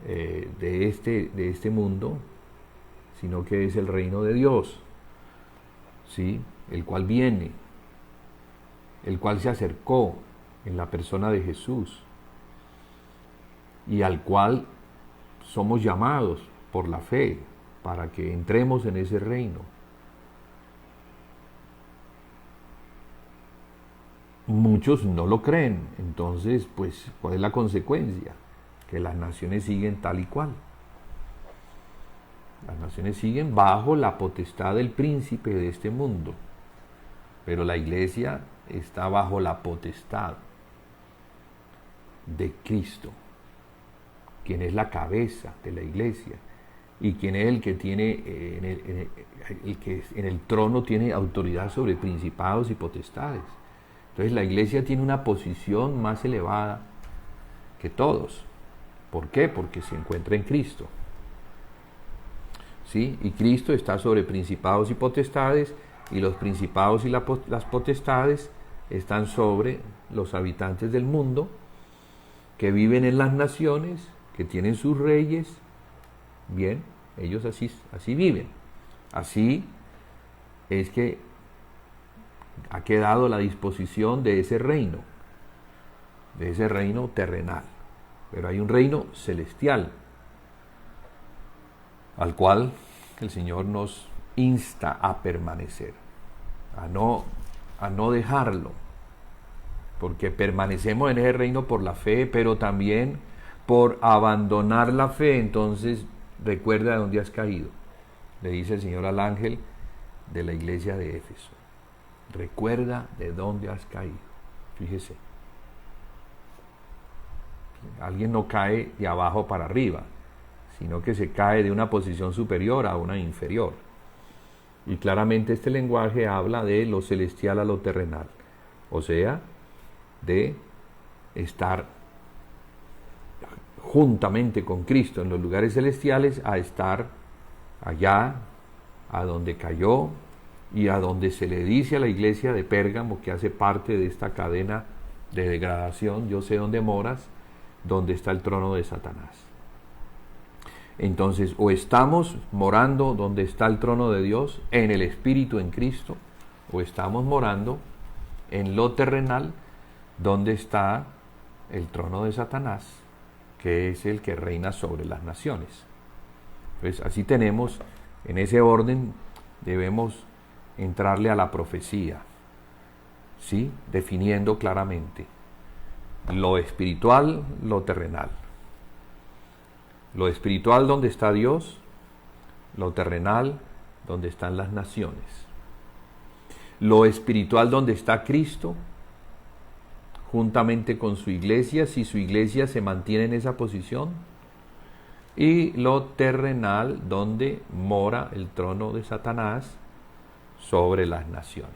S1: de este mundo, sino que es el reino de Dios, ¿sí? El cual viene, el cual se acercó en la persona de Jesús y al cual somos llamados por la fe para que entremos en ese reino. Muchos no lo creen, entonces, pues, ¿cuál es la consecuencia? Que las naciones siguen tal y cual. Las naciones siguen bajo la potestad del príncipe de este mundo, pero la iglesia está bajo la potestad de Cristo, quien es la cabeza de la iglesia y quien es el que tiene el que en el trono tiene autoridad sobre principados y potestades. Entonces la iglesia tiene una posición más elevada que todos. ¿Por qué? Porque se encuentra en Cristo. ¿Sí? Y Cristo está sobre principados y potestades, y los principados y las potestades están sobre los habitantes del mundo, que viven en las naciones, que tienen sus reyes. Bien, ellos así viven. Así es que ha quedado la disposición de ese reino terrenal. Pero hay un reino celestial, al cual el Señor nos insta a permanecer, a no dejarlo, porque permanecemos en ese reino por la fe, pero también por abandonar la fe. Entonces recuerda de dónde has caído, le dice el Señor al ángel de la iglesia de Éfeso. Recuerda de dónde has caído. Fíjese, alguien no cae de abajo para arriba, sino que se cae de una posición superior a una inferior. Y claramente este lenguaje habla de lo celestial a lo terrenal, o sea, de estar juntamente con Cristo en los lugares celestiales, a estar allá a donde cayó y a donde se le dice a la iglesia de Pérgamo, que hace parte de esta cadena de degradación: yo sé dónde moras, donde está el trono de Satanás. Entonces, o estamos morando donde está el trono de Dios, en el Espíritu, en Cristo, o estamos morando en lo terrenal, donde está el trono de Satanás, que es el que reina sobre las naciones. Pues así tenemos, en ese orden, debemos entrarle a la profecía, ¿sí? Definiendo claramente lo espiritual, lo terrenal. Lo espiritual donde está Dios, lo terrenal donde están las naciones. Lo espiritual donde está Cristo, juntamente con su iglesia, si su iglesia se mantiene en esa posición, y lo terrenal, donde mora el trono de Satanás sobre las naciones.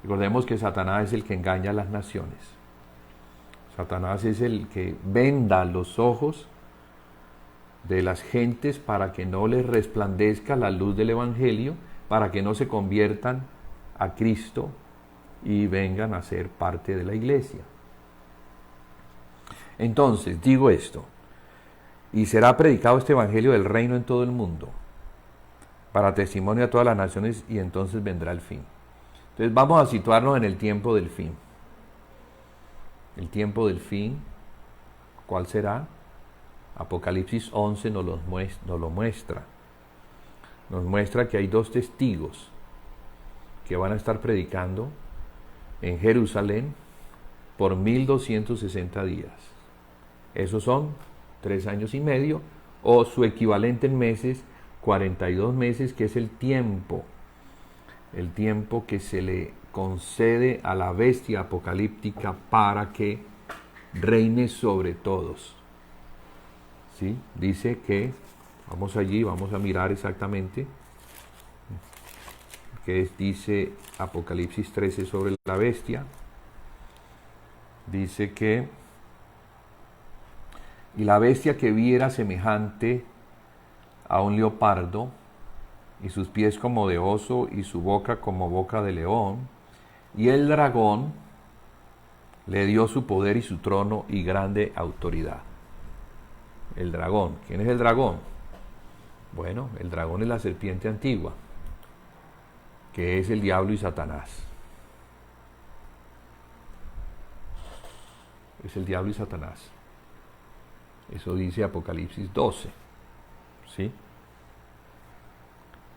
S1: Recordemos que Satanás es el que engaña a las naciones. Satanás es el que venda los ojos de las gentes para que no les resplandezca la luz del Evangelio, para que no se conviertan a Cristo y vengan a ser parte de la iglesia. Entonces, digo esto, y será predicado este Evangelio del reino en todo el mundo, para testimonio a todas las naciones, y entonces vendrá el fin. Entonces vamos a situarnos en el tiempo del fin. El tiempo del fin, ¿cuál será? Apocalipsis 11 nos lo muestra. Nos muestra que hay dos testigos que van a estar predicando en Jerusalén por 1260 días. Esos son 3 años y medio, o su equivalente en meses, 42 meses, que es el tiempo que se le concede a la bestia apocalíptica para que reine sobre todos. ¿Sí? Dice que, vamos allí, vamos a mirar exactamente, que dice Apocalipsis 13 sobre la bestia. Dice que, y la bestia que vi era semejante a un leopardo, y sus pies como de oso, y su boca como boca de león, y el dragón le dio su poder y su trono y grande autoridad. El dragón, ¿quién es el dragón? Bueno, el dragón es la serpiente antigua, que es el diablo y Satanás. Es el diablo y Satanás. Eso dice Apocalipsis 12. ¿Sí?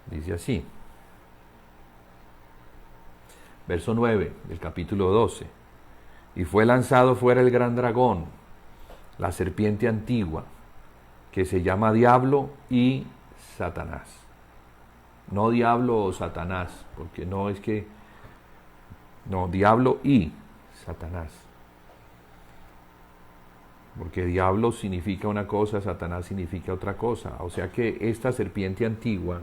S1: Dice así. Verso 9 del capítulo 12. Y fue lanzado fuera el gran dragón, la serpiente antigua, que se llama Diablo y Satanás. No Diablo o Satanás, porque no es que... No, Diablo y Satanás. Porque Diablo significa una cosa, Satanás significa otra cosa. O sea que esta serpiente antigua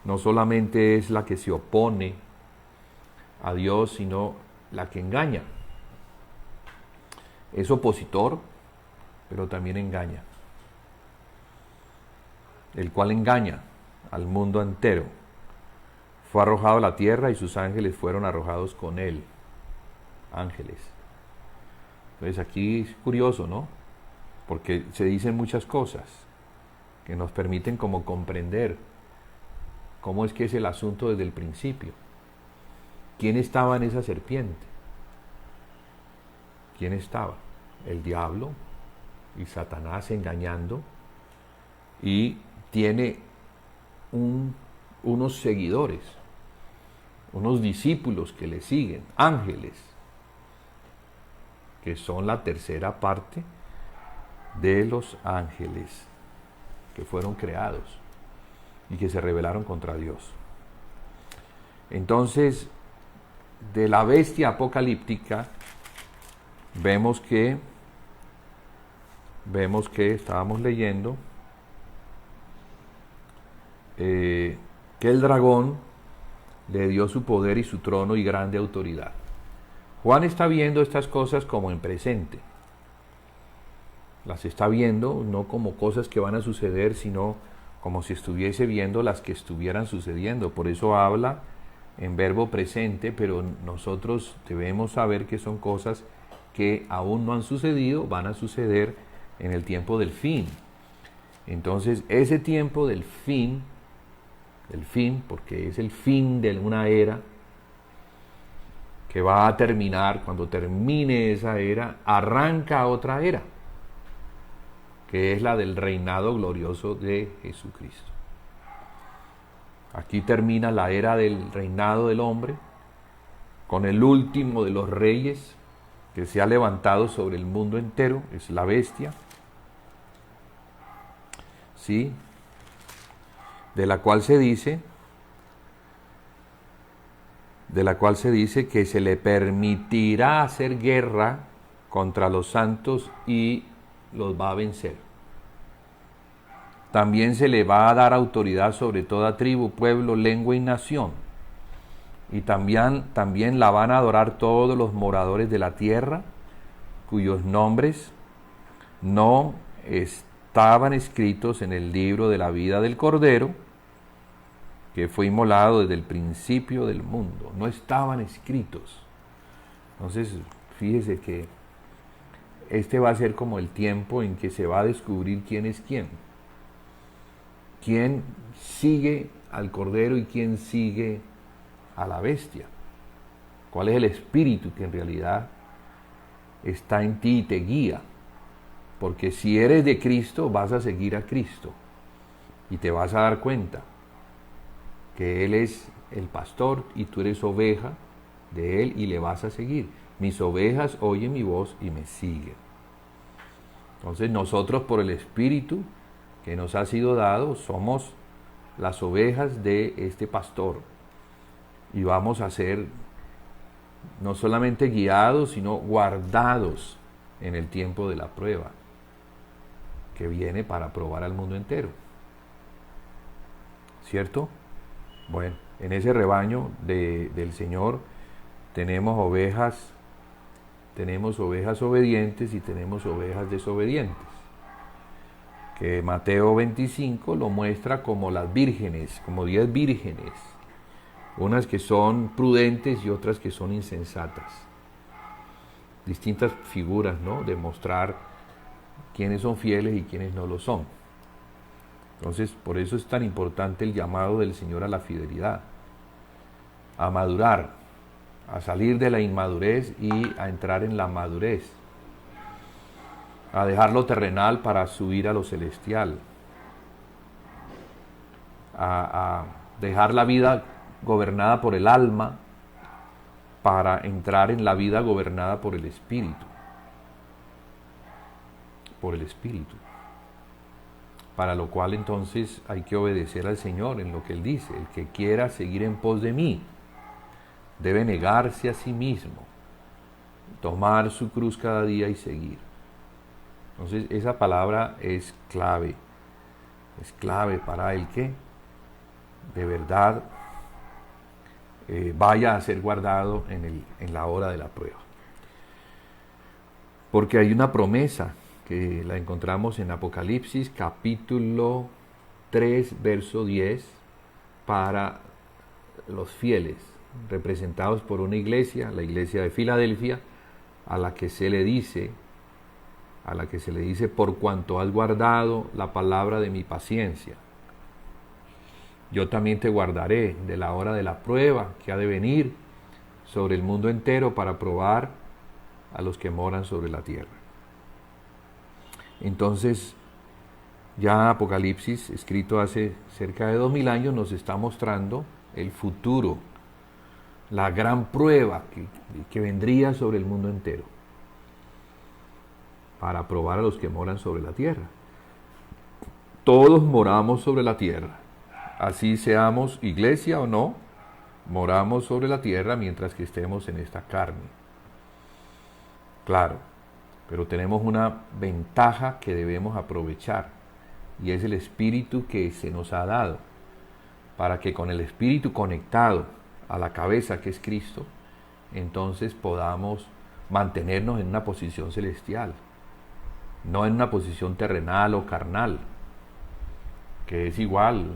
S1: no solamente es la que se opone a Dios, sino la que engaña. Es opositor, pero también engaña. El cual engaña al mundo entero. Fue arrojado a la tierra y sus ángeles fueron arrojados con él. Ángeles. Entonces aquí es curioso, ¿no? Porque se dicen muchas cosas que nos permiten como comprender cómo es que es el asunto desde el principio. ¿Quién estaba en esa serpiente? ¿Quién estaba? El diablo y Satanás engañando, y tiene unos seguidores, unos discípulos que le siguen, ángeles, que son la tercera parte de los ángeles que fueron creados y que se rebelaron contra Dios. Entonces, de la bestia apocalíptica vemos que estábamos leyendo que el dragón le dio su poder y su trono y grande autoridad. Juan está viendo estas cosas como en presente. Las está viendo no como cosas que van a suceder, sino como si estuviese viendo las que estuvieran sucediendo. Por eso habla en verbo presente, pero nosotros debemos saber que son cosas que aún no han sucedido, van a suceder en el tiempo del fin. Entonces, ese tiempo del fin, porque es el fin de una era que va a terminar. Cuando termine esa era, arranca otra era, que es la del reinado glorioso de Jesucristo. Aquí termina la era del reinado del hombre, con el último de los reyes que se ha levantado sobre el mundo entero, es la bestia, ¿sí? De la cual se dice que se le permitirá hacer guerra contra los santos y los va a vencer. También se le va a dar autoridad sobre toda tribu, pueblo, lengua y nación. Y también la van a adorar todos los moradores de la tierra, cuyos nombres no estaban escritos en el libro de la vida del Cordero, que fue inmolado desde el principio del mundo. No estaban escritos. Entonces, fíjese que este va a ser como el tiempo en que se va a descubrir quién es quién. Quién sigue al Cordero y quién sigue a la bestia. ¿Cuál es el espíritu que en realidad está en ti y te guía? Porque si eres de Cristo, vas a seguir a Cristo y te vas a dar cuenta que Él es el pastor y tú eres oveja de Él y le vas a seguir. Mis ovejas oyen mi voz y me siguen. Entonces nosotros, por el Espíritu que nos ha sido dado, somos las ovejas de este pastor y vamos a ser no solamente guiados, sino guardados en el tiempo de la prueba que viene para probar al mundo entero. ¿Cierto? Bueno, en ese rebaño del Señor tenemos ovejas obedientes y tenemos ovejas desobedientes, que Mateo 25 lo muestra como las vírgenes, como 10 vírgenes, unas que son prudentes y otras que son insensatas. Distintas figuras, ¿no?, de mostrar quiénes son fieles y quiénes no lo son. Entonces, por eso es tan importante el llamado del Señor a la fidelidad, a madurar, a salir de la inmadurez y a entrar en la madurez, a dejar lo terrenal para subir a lo celestial, a dejar la vida gobernada por el alma para entrar en la vida gobernada por el Espíritu. Por el Espíritu. Para lo cual entonces hay que obedecer al Señor en lo que Él dice. El que quiera seguir en pos de mí debe negarse a sí mismo, tomar su cruz cada día y seguir. Entonces esa palabra es clave para el que de verdad vaya a ser guardado en la hora de la prueba. Porque hay una promesa que la encontramos en Apocalipsis capítulo 3, verso 10, para los fieles, representados por una iglesia, la iglesia de Filadelfia, a la que se le dice, por cuanto has guardado la palabra de mi paciencia, yo también te guardaré de la hora de la prueba que ha de venir sobre el mundo entero para probar a los que moran sobre la tierra. Entonces, ya Apocalipsis, escrito hace cerca de 2000 años, nos está mostrando el futuro, la gran prueba que vendría sobre el mundo entero para probar a los que moran sobre la tierra. Todos moramos sobre la tierra, así seamos iglesia o no, moramos sobre la tierra mientras que estemos en esta carne. Claro, pero tenemos una ventaja que debemos aprovechar, y es el Espíritu que se nos ha dado, para que con el Espíritu conectado a la cabeza que es Cristo, entonces podamos mantenernos en una posición celestial, no en una posición terrenal o carnal, que es igual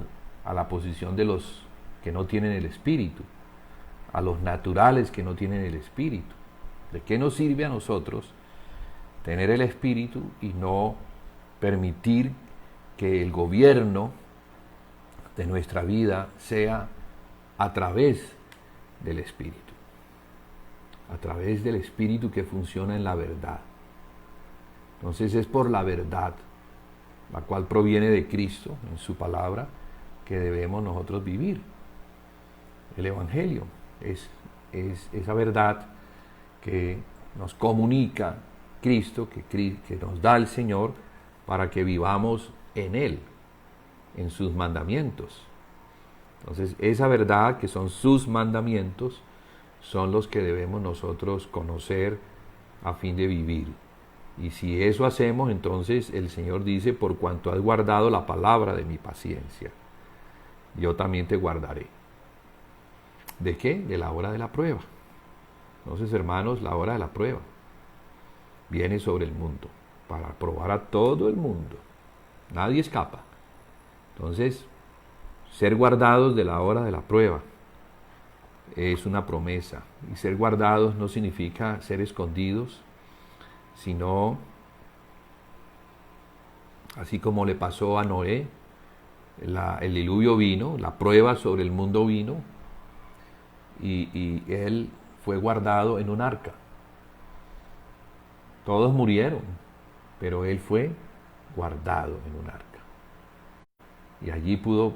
S1: a la posición de los que no tienen el Espíritu, a los naturales que no tienen el Espíritu. ¿De qué nos sirve a nosotros tener el Espíritu y no permitir que el gobierno de nuestra vida sea a través del Espíritu? A través del Espíritu que funciona en la verdad. Entonces es por la verdad, la cual proviene de Cristo en su palabra, que debemos nosotros vivir. El Evangelio es esa verdad que nos comunica Cristo, que nos da el Señor, para que vivamos en Él, en sus mandamientos. Entonces esa verdad, que son sus mandamientos, son los que debemos nosotros conocer a fin de vivir. Y si eso hacemos, entonces el Señor dice, por cuanto has guardado la palabra de mi paciencia, yo también te guardaré. ¿De qué? De la hora de la prueba. Entonces, hermanos, la hora de la prueba viene sobre el mundo, para probar a todo el mundo. Nadie escapa. Entonces, ser guardados de la hora de la prueba es una promesa. Y ser guardados no significa ser escondidos, sino, así como le pasó a Noé, el diluvio vino, la prueba sobre el mundo vino, y él fue guardado en un arca. Todos murieron, pero él fue guardado en un arca. Y allí pudo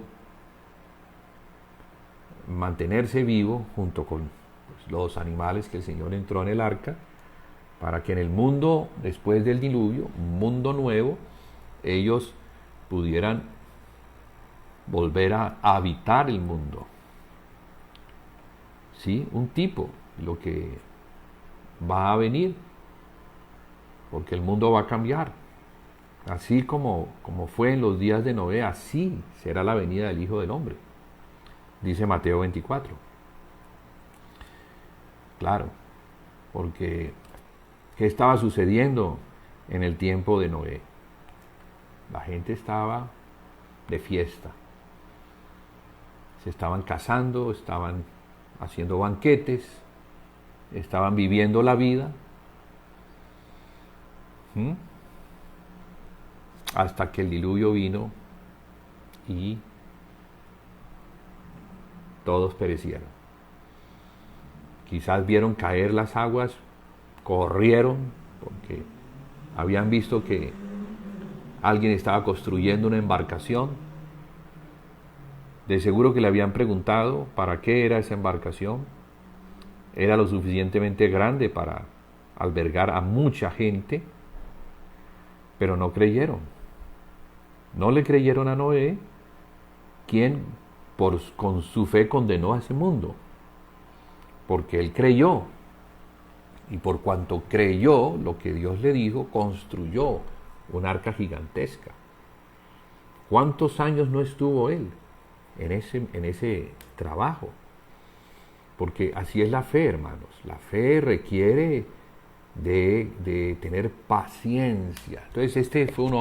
S1: mantenerse vivo junto con los animales que el Señor entró en el arca, para que en el mundo después del diluvio, un mundo nuevo, ellos pudieran volver a habitar el mundo. ¿Sí? Un tipo, lo que va a venir, porque el mundo va a cambiar. Así como fue en los días de Noé, así será la venida del Hijo del Hombre, dice Mateo 24. Claro, porque ¿qué estaba sucediendo en el tiempo de Noé? La gente estaba de fiesta. Se estaban casando, estaban haciendo banquetes, estaban viviendo la vida. Hasta que el diluvio vino y todos perecieron. Quizás vieron caer las aguas, corrieron, porque habían visto que alguien estaba construyendo una embarcación. De seguro que le habían preguntado para qué era esa embarcación. Era lo suficientemente grande para albergar a mucha gente, pero no creyeron. No le creyeron a Noé, quien con su fe condenó a ese mundo, porque él creyó, y por cuanto creyó lo que Dios le dijo, construyó un arca gigantesca. ¿Cuántos años no estuvo él en ese trabajo? Porque así es la fe, hermanos. La fe requiere de tener paciencia. Entonces este fue un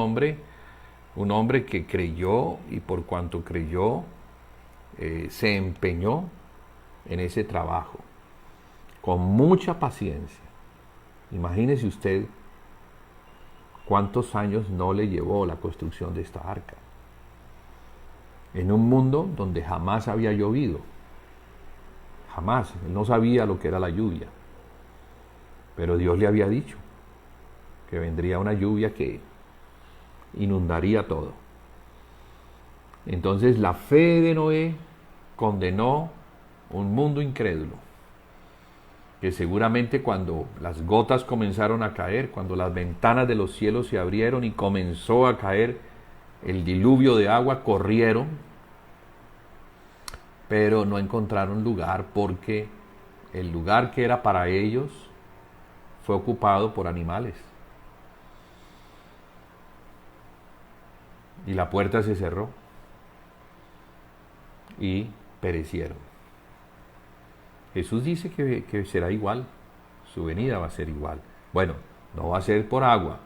S1: hombre que creyó, y por cuanto creyó, se empeñó en ese trabajo con mucha paciencia. Imagínese usted cuántos años no le llevó la construcción de esta arca, en un mundo donde jamás había llovido, jamás. Él no sabía lo que era la lluvia, pero Dios le había dicho que vendría una lluvia que inundaría todo. Entonces la fe de Noé condenó un mundo incrédulo, que seguramente cuando las gotas comenzaron a caer, cuando las ventanas de los cielos se abrieron y comenzó a caer el diluvio de agua, corrieron, pero no encontraron lugar, porque el lugar que era para ellos fue ocupado por animales. Y la puerta se cerró y perecieron. Jesús dice que será igual, su venida va a ser igual. Bueno, no va a ser por agua,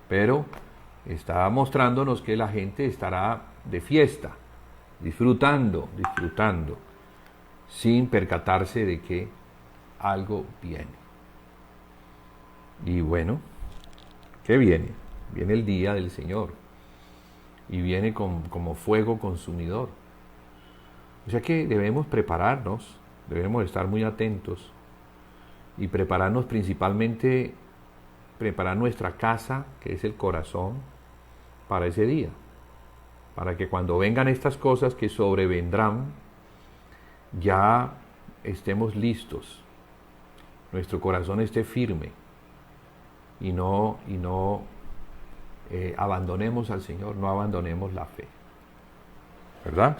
S1: pero está mostrándonos que la gente estará de fiesta, disfrutando, sin percatarse de que algo viene. Y bueno, ¿qué viene? Viene el día del Señor, y viene como fuego consumidor. O sea que debemos prepararnos, debemos estar muy atentos y prepararnos, principalmente preparar nuestra casa, que es el corazón, para ese día, para que cuando vengan estas cosas que sobrevendrán, ya estemos listos, nuestro corazón esté firme y no abandonemos al Señor, no abandonemos la fe, ¿verdad?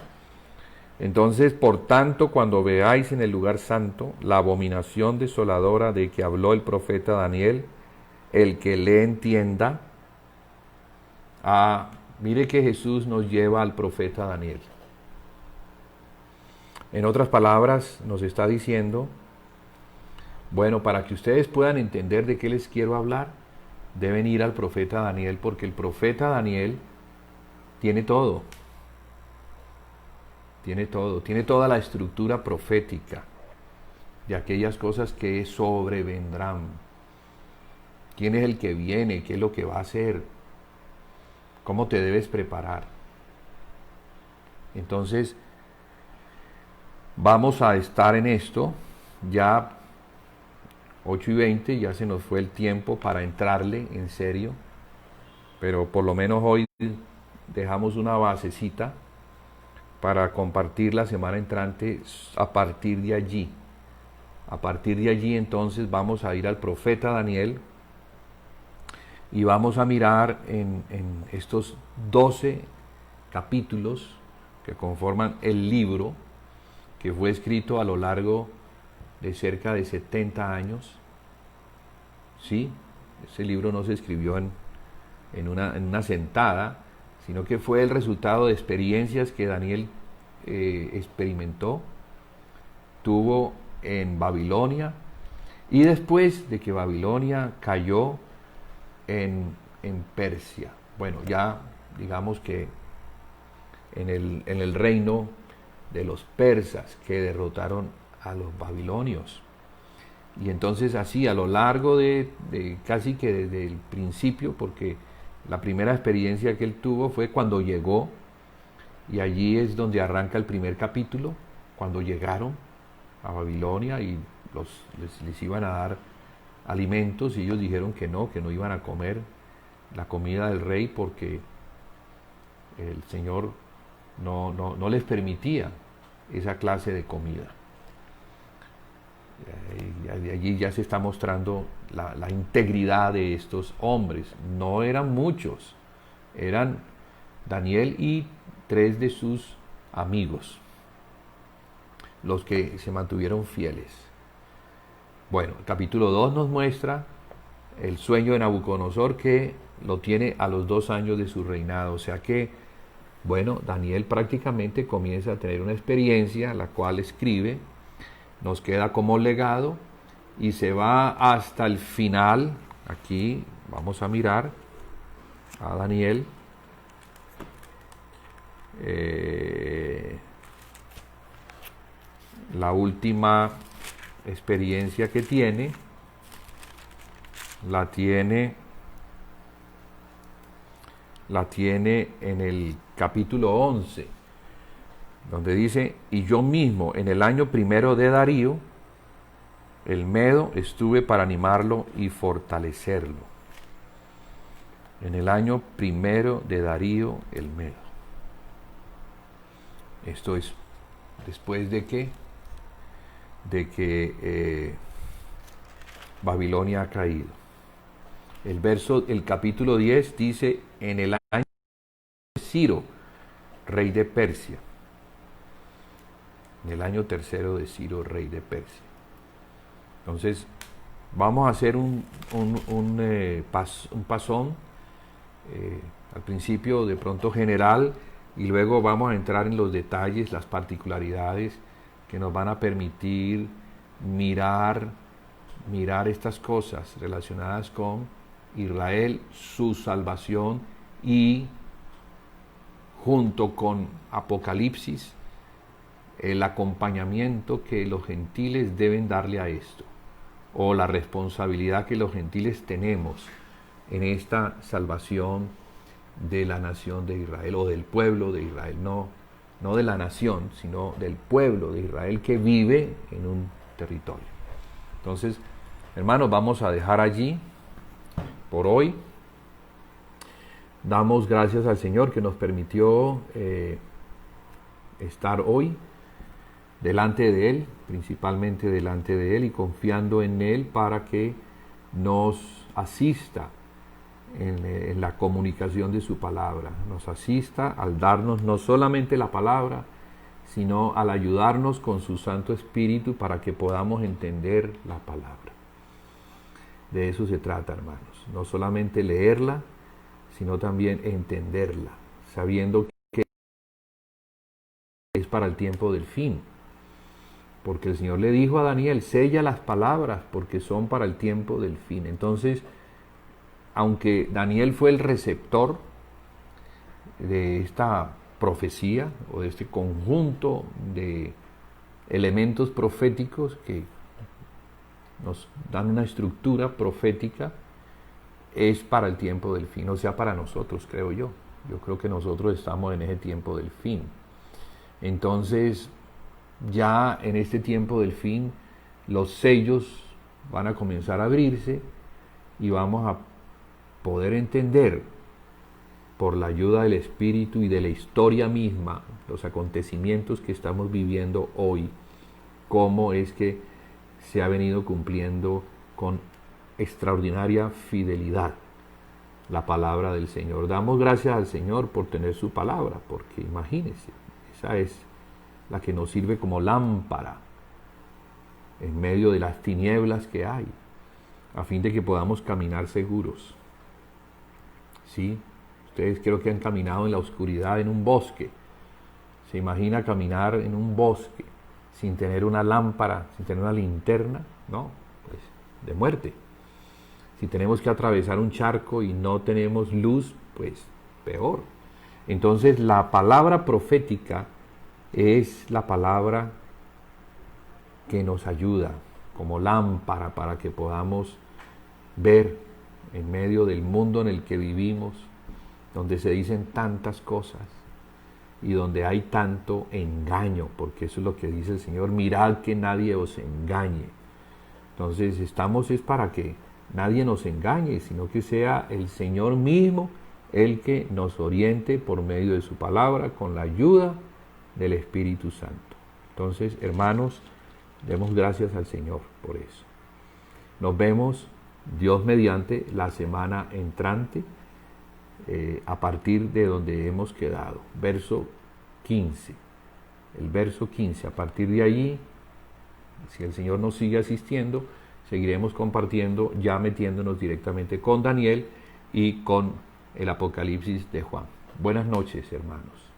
S1: Entonces, por tanto, cuando veáis en el lugar santo la abominación desoladora de que habló el profeta Daniel, el que le entienda. Mire que Jesús nos lleva al profeta Daniel. En otras palabras, nos está diciendo, bueno, para que ustedes puedan entender de qué les quiero hablar, deben ir al profeta Daniel, porque el profeta Daniel tiene todo. Tiene todo, tiene toda la estructura profética de aquellas cosas que sobrevendrán. ¿Quién es el que viene? ¿Qué es lo que va a hacer? ¿Cómo te debes preparar? Entonces, vamos a estar en esto, ya 8:20, ya se nos fue el tiempo para entrarle en serio, pero por lo menos hoy dejamos una basecita para compartir la semana entrante a partir de allí. A partir de allí entonces vamos a ir al profeta Daniel y vamos a mirar en estos 12 capítulos que conforman el libro que fue escrito a lo largo de cerca de 70 años. Sí, ese libro no se escribió en una sentada, sino que fue el resultado de experiencias que Daniel experimentó, tuvo en Babilonia, y después de que Babilonia cayó en Persia. Bueno, ya digamos que en el reino de los persas que derrotaron a los babilonios. Y entonces así a lo largo de casi que desde el principio, porque la primera experiencia que él tuvo fue cuando llegó, y allí es donde arranca el primer capítulo, cuando llegaron a Babilonia y les iban a dar alimentos, y ellos dijeron que no iban a comer la comida del rey porque el Señor no les permitía esa clase de comida. De allí ya se está mostrando la integridad de estos hombres. No eran muchos, eran Daniel y 3 de sus amigos los que se mantuvieron fieles. Bueno, el capítulo 2 nos muestra el sueño de Nabucodonosor, que lo tiene a los 2 años de su reinado. O sea que, bueno, Daniel prácticamente comienza a tener una experiencia, la cual escribe, nos queda como legado, y se va hasta el final. Aquí vamos a mirar a Daniel. La última experiencia que tiene, la tiene en el capítulo 11, donde dice: y yo mismo en el año primero de Darío, el Medo, estuve para animarlo y fortalecerlo. En el año primero de Darío, el Medo. Esto es después de que Babilonia ha caído. El capítulo 10 dice: en el año de Ciro, rey de Persia. En el año tercero de Ciro, rey de Persia. Entonces, vamos a hacer un pasón, al principio de pronto general, y luego vamos a entrar en los detalles, las particularidades que nos van a permitir mirar estas cosas relacionadas con Israel, su salvación, y junto con Apocalipsis, el acompañamiento que los gentiles deben darle a esto, o la responsabilidad que los gentiles tenemos en esta salvación de la nación de Israel, o del pueblo de Israel, no de la nación, sino del pueblo de Israel que vive en un territorio. Entonces, hermanos, vamos a dejar allí por hoy. Damos gracias al Señor que nos permitió estar hoy delante de Él, principalmente delante de Él, y confiando en Él para que nos asista en la comunicación de su palabra, nos asista al darnos no solamente la palabra, sino al ayudarnos con su Santo Espíritu para que podamos entender la palabra. De eso se trata, hermanos. No solamente leerla, sino también entenderla, sabiendo que es para el tiempo del fin. Porque el Señor le dijo a Daniel, sella las palabras porque son para el tiempo del fin. Entonces, aunque Daniel fue el receptor de esta profecía o de este conjunto de elementos proféticos que nos dan una estructura profética, es para el tiempo del fin, o sea, para nosotros, creo yo. Yo creo que nosotros estamos en ese tiempo del fin. Entonces, ya en este tiempo del fin, los sellos van a comenzar a abrirse y vamos a poder entender, por la ayuda del Espíritu y de la historia misma, los acontecimientos que estamos viviendo hoy, cómo es que se ha venido cumpliendo con extraordinaria fidelidad la palabra del Señor. Damos gracias al Señor por tener su palabra, porque imagínense, esa es la que nos sirve como lámpara en medio de las tinieblas que hay, a fin de que podamos caminar seguros. ¿Sí? Ustedes creo que han caminado en la oscuridad en un bosque. ¿Se imagina caminar en un bosque sin tener una lámpara, sin tener una linterna? No, pues de muerte. Si tenemos que atravesar un charco y no tenemos luz, pues peor. Entonces la palabra profética es la palabra que nos ayuda como lámpara para que podamos ver en medio del mundo en el que vivimos, donde se dicen tantas cosas y donde hay tanto engaño, porque eso es lo que dice el Señor, mirad que nadie os engañe. Entonces estamos es para que nadie nos engañe, sino que sea el Señor mismo el que nos oriente por medio de su palabra, con la ayuda del Espíritu Santo. Entonces, hermanos, demos gracias al Señor por eso. Nos vemos, Dios mediante, la semana entrante, a partir de donde hemos quedado, verso 15. El verso 15, a partir de allí, si el Señor nos sigue asistiendo, seguiremos compartiendo, ya metiéndonos directamente con Daniel y con el Apocalipsis de Juan. Buenas noches, hermanos.